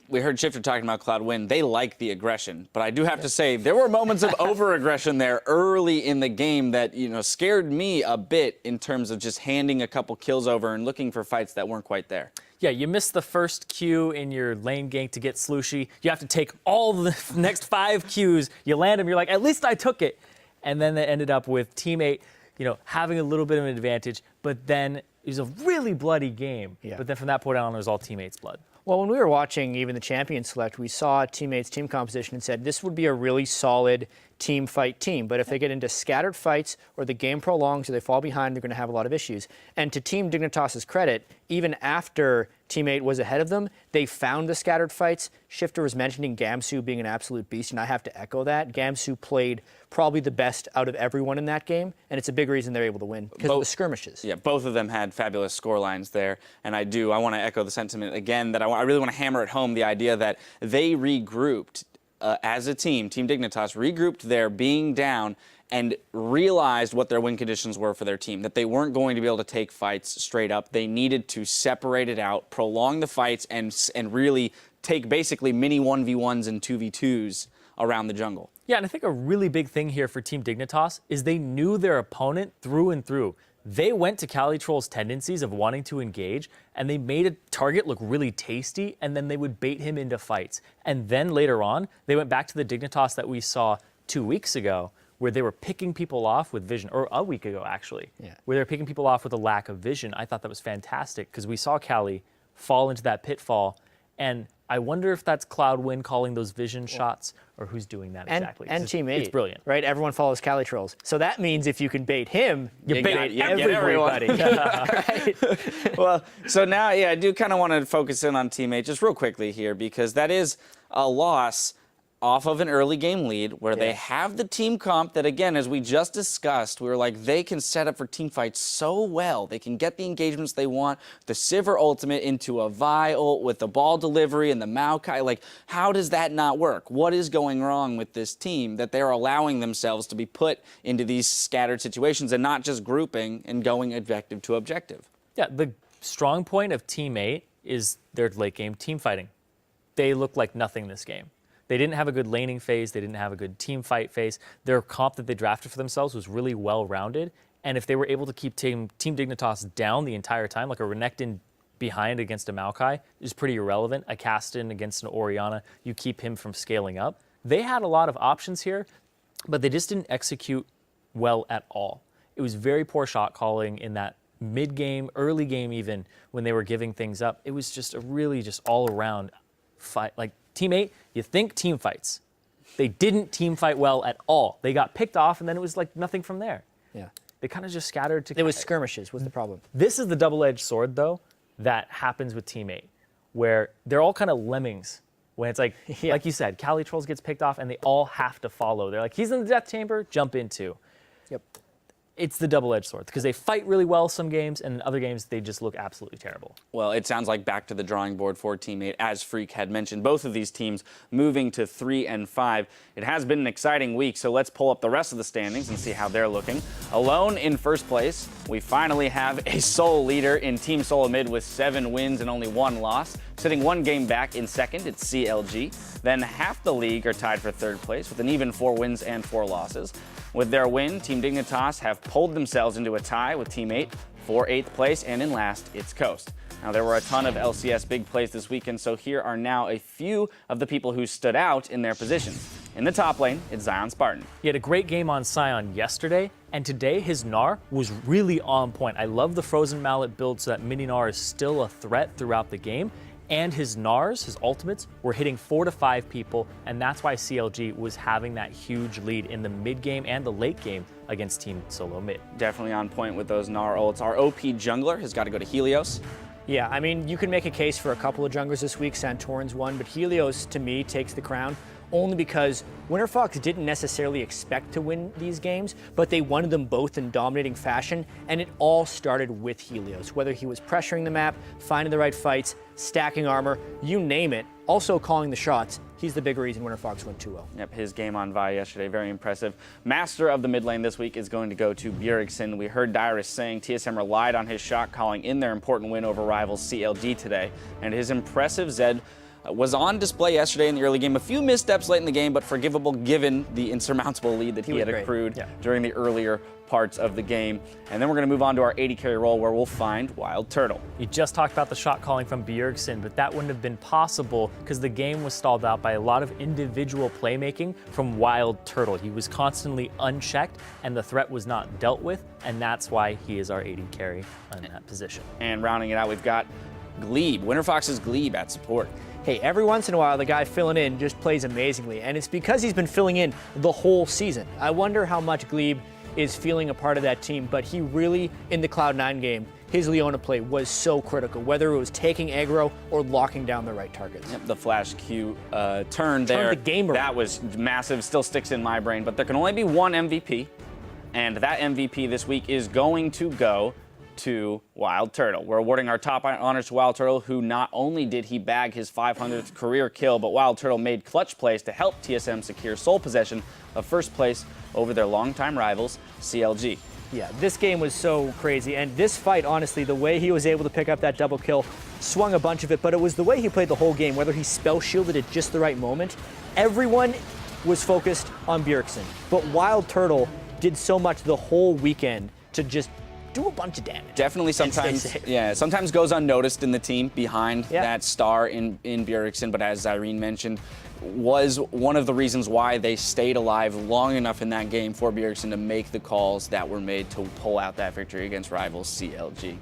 We heard Shifter talking about Cloud9. They like the aggression, but I do have to say there were moments of over-aggression there early in the game that, you know, scared me a bit in terms of just handing a couple kills over and looking for fights that weren't quite there. Yeah, you missed the first Q in your lane gank to get Slushy. You have to take all the next 5 Qs. You land them, you're like, at least I took it. And then they ended up with teammate, you know, having a little bit of an advantage, but then it was a really bloody game. Yeah. But then from that point on, it was all teammates' blood. Well, when we were watching even the champion select, we saw teammates' team composition and said this would be a really solid team fight team. But if they get into scattered fights or the game prolongs or they fall behind, they're going to have a lot of issues. And to Team Dignitas' credit, even after teammate was ahead of them, they found the scattered fights. Shifter was mentioning Gamsu being an absolute beast, and I have to echo that. Gamsu played probably the best out of everyone in that game, and it's a big reason they're able to win because of the skirmishes. Yeah, both of them had fabulous score lines there, and I want to echo the sentiment again that I really want to hammer at home the idea that they regrouped as a team. Team Dignitas regrouped their being down and realized what their win conditions were for their team, that they weren't going to be able to take fights straight up. They needed to separate it out, prolong the fights, and really take basically mini 1v1s and 2v2s around the jungle. Yeah, and I think a really big thing here for Team Dignitas is they knew their opponent through and through. They went to Calitroll's tendencies of wanting to engage, and they made a target look really tasty, and then they would bait him into fights. And then later on, they went back to the Dignitas that we saw 2 weeks ago, where they were picking people off with vision, or a week ago, actually, where they were picking people off with a lack of vision. I thought that was fantastic, because we saw Cali fall into that pitfall, and I wonder if that's Cloud9 calling those vision shots, or who's doing that exactly. And Team 8. It's brilliant. Right? Everyone follows Calitrolls. So that means if you can bait him, you bait everybody. Right? Well, so now, yeah, I do kind of want to focus in on Team 8 just real quickly here, because that is a loss. off of an early game lead where they have the team comp that, again, as we just discussed, we were like, they can set up for team fights so well. They can get the engagements they want, the Sivir ultimate into a Vi ult with the ball delivery and the Maokai. Like, how does that not work? What is going wrong with this team that they're allowing themselves to be put into these scattered situations and not just grouping and going objective to objective? Yeah, the strong point of Team 8 is their late game team fighting. They look like nothing this game. They didn't have a good laning phase. They didn't have a good team fight phase. Their comp that they drafted for themselves was really well-rounded. And if they were able to keep Team Dignitas down the entire time, like a Renekton behind against a Maokai is pretty irrelevant. A Caston against an Orianna, you keep him from scaling up. They had a lot of options here, but they just didn't execute well at all. It was very poor shot calling in that mid-game, early game even, when they were giving things up. It was just a really just all-around fight. Like, Team 8, you think team fights. They didn't team fight well at all. They got picked off, and then it was like nothing from there. Yeah. They kind of just scattered to... It was skirmishes was the problem. This is the double-edged sword, though, that happens with Team 8, where they're all kind of lemmings. When it's like, like you said, Cali Trolls gets picked off, and they all have to follow. They're like, he's in the death chamber, jump into. Yep. It's the double-edged sword, because they fight really well some games, and in other games, they just look absolutely terrible. Well, it sounds like back to the drawing board for Team 8, as Freak had mentioned. Both of these teams moving to 3 and 5. It has been an exciting week, so let's pull up the rest of the standings and see how they're looking. Alone in first place, we finally have a sole leader in Team Solo Mid with 7 wins and only 1 loss. Sitting 1 game back in second, it's CLG. Then half the league are tied for third place with an even 4 wins and 4 losses. With their win, Team Dignitas have pulled themselves into a tie with Team 8 for 8th place, and in last, it's Coast. Now, there were a ton of LCS big plays this weekend, so here are now a few of the people who stood out in their positions. In the top lane, it's Zion Spartan. He had a great game on Sion yesterday, and today his Gnar was really on point. I love the Frozen Mallet build so that mini Gnar is still a threat throughout the game. And his Gnars, his ultimates, were hitting 4 to 5 people, and that's why CLG was having that huge lead in the mid game and the late game against Team Solo Mid. Definitely on point with those Gnar ults. Our OP jungler has got to go to Helios. Yeah, I mean, you can make a case for a couple of junglers this week. Santorin's one, but Helios, to me, takes the crown only because WinterFox didn't necessarily expect to win these games, but they won them both in dominating fashion, and it all started with Helios. Whether he was pressuring the map, finding the right fights, stacking armor, you name it, also calling the shots, he's the big reason WinterFox went 2-0. Yep, his game on Vi yesterday, very impressive. Master of the mid lane this week is going to go to Bjergsen. We heard Dyrus saying TSM relied on his shot calling in their important win over rivals CLG today, and his impressive Zed was on display yesterday in the early game. A few missteps late in the game, but forgivable given the insurmountable lead that he had accrued during the earlier parts of the game. And then we're going to move on to our 80 carry role where we'll find Wild Turtle. You just talked about the shot calling from Bjergsen, but that wouldn't have been possible because the game was stalled out by a lot of individual playmaking from Wild Turtle. He was constantly unchecked and the threat was not dealt with, and that's why he is our 80 carry in that position. And rounding it out, we've got Glebe, WinterFox's Glebe at support. Hey, every once in a while, the guy filling in just plays amazingly, and it's because he's been filling in the whole season. I wonder how much Glebe is feeling a part of that team, but he really, in the Cloud9 game, his Leona play was so critical, whether it was taking aggro or locking down the right targets. Yep, the flash Q turn there. The game around. That was massive, still sticks in my brain, but there can only be one MVP, and that MVP this week is going to go to Wild Turtle. We're awarding our top honors to Wild Turtle, who not only did he bag his 500th career kill, but Wild Turtle made clutch plays to help TSM secure sole possession of first place over their longtime rivals, CLG. Yeah, this game was so crazy, and this fight, honestly, the way he was able to pick up that double kill, swung a bunch of it, but it was the way he played the whole game, whether he spell shielded at just the right moment. Everyone was focused on Bjergsen, but Wild Turtle did so much the whole weekend to just do a bunch of damage. Definitely sometimes goes unnoticed in the team behind that star in Bjergsen, but as Irene mentioned, was one of the reasons why they stayed alive long enough in that game for Bjergsen to make the calls that were made to pull out that victory against rivals CLG.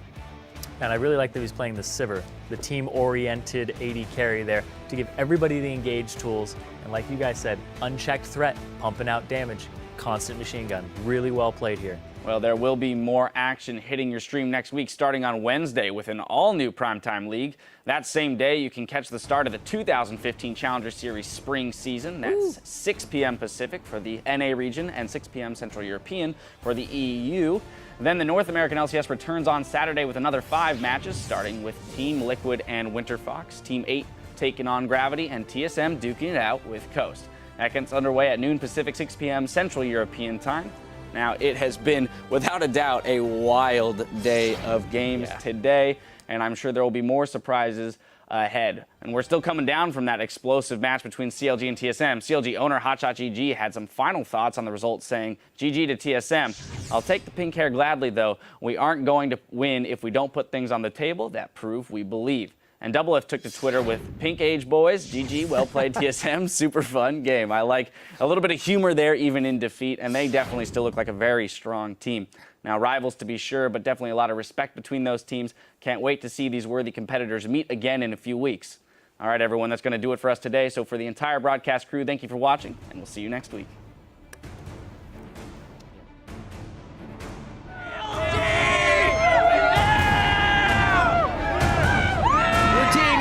And I really like that he's playing the Sivir, the team-oriented 80 carry there, to give everybody the engage tools. And like you guys said, unchecked threat, pumping out damage. constant machine gun. Really well played here. Well, there will be more action hitting your stream next week, starting on Wednesday with an all-new primetime league. That same day, you can catch the start of the 2015 Challenger Series spring season. That's 6 p.m. Pacific for the NA region and 6 p.m. Central European for the EU. Then the North American LCS returns on Saturday with another 5 matches, starting with Team Liquid and Winter Fox, Team 8 taking on Gravity, and TSM duking it out with Coast. That gets underway at noon Pacific, 6 p.m. Central European time. Now, it has been, without a doubt, a wild day of games today, and I'm sure there will be more surprises ahead. And we're still coming down from that explosive match between CLG and TSM. CLG owner Hotshot GG had some final thoughts on the results, saying, GG to TSM. I'll take the pink hair gladly, though. We aren't going to win if we don't put things on the table that prove we believe. And Double F took to Twitter with, Pink Age boys, GG, well played TSM, super fun game. I like a little bit of humor there, even in defeat, and they definitely still look like a very strong team. Now, rivals to be sure, but definitely a lot of respect between those teams. Can't wait to see these worthy competitors meet again in a few weeks. All right, everyone, that's going to do it for us today. So for the entire broadcast crew, thank you for watching, and we'll see you next week.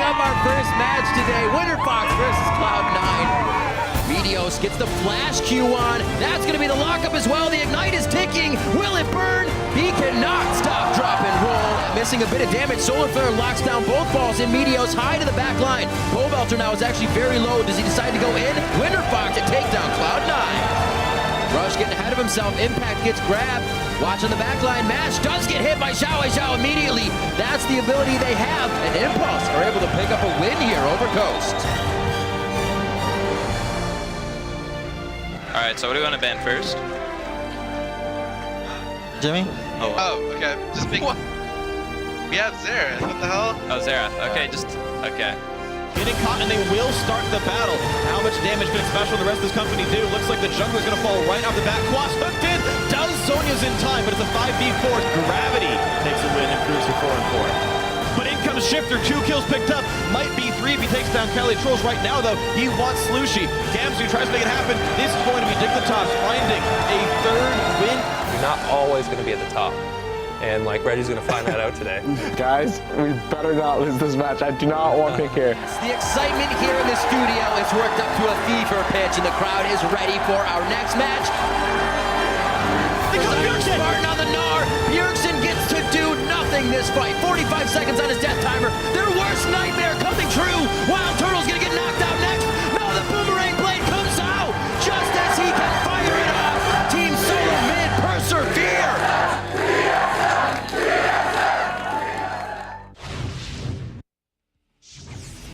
Our first match today, Winter Fox versus Cloud9. Meteos gets the flash Q on. That's going to be the lockup as well. The Ignite is ticking. Will it burn? He cannot stop, drop, and roll. Missing a bit of damage. Solar Flare locks down both balls in Meteos high to the back line. Belter now is actually very low. Does he decide to go in? Winter Fox to take down Cloud9. Rush getting ahead of himself. Impact gets grabbed. Watching the backline. Mash does get hit by Xiao immediately. That's the ability they have. And Impulse are able to pick up a win here over Coast. All right, so what do we want to ban first? Jimmy? Oh, okay. Just pick. What? We have Xerath. What the hell? Oh, Xerath. Okay, okay. Getting caught, and they will start the battle. How much damage can Special and the rest of this company do? Looks like the jungler's going to fall right off the bat. Quas hooked in. Does Zhonya's in time, but it's a 5v4. Gravity takes a win and proves to 4-4. But in comes Shifter. 2 kills picked up. Might be 3 if he takes down Cali Trolls right now, though. He wants Slushy. Gamsu tries to make it happen. This is going to be Dignitas finding a 3rd win. You're not always going to be at the top. And like Reggie's gonna find that out today. Guys, we better not lose this match. I do not want pink here. The excitement here in the studio is worked up to a fever pitch, and the crowd is ready for our next match. Spartan on the Gnar. Bjergsen gets to do nothing this fight. 45 seconds on his death timer. They're worse than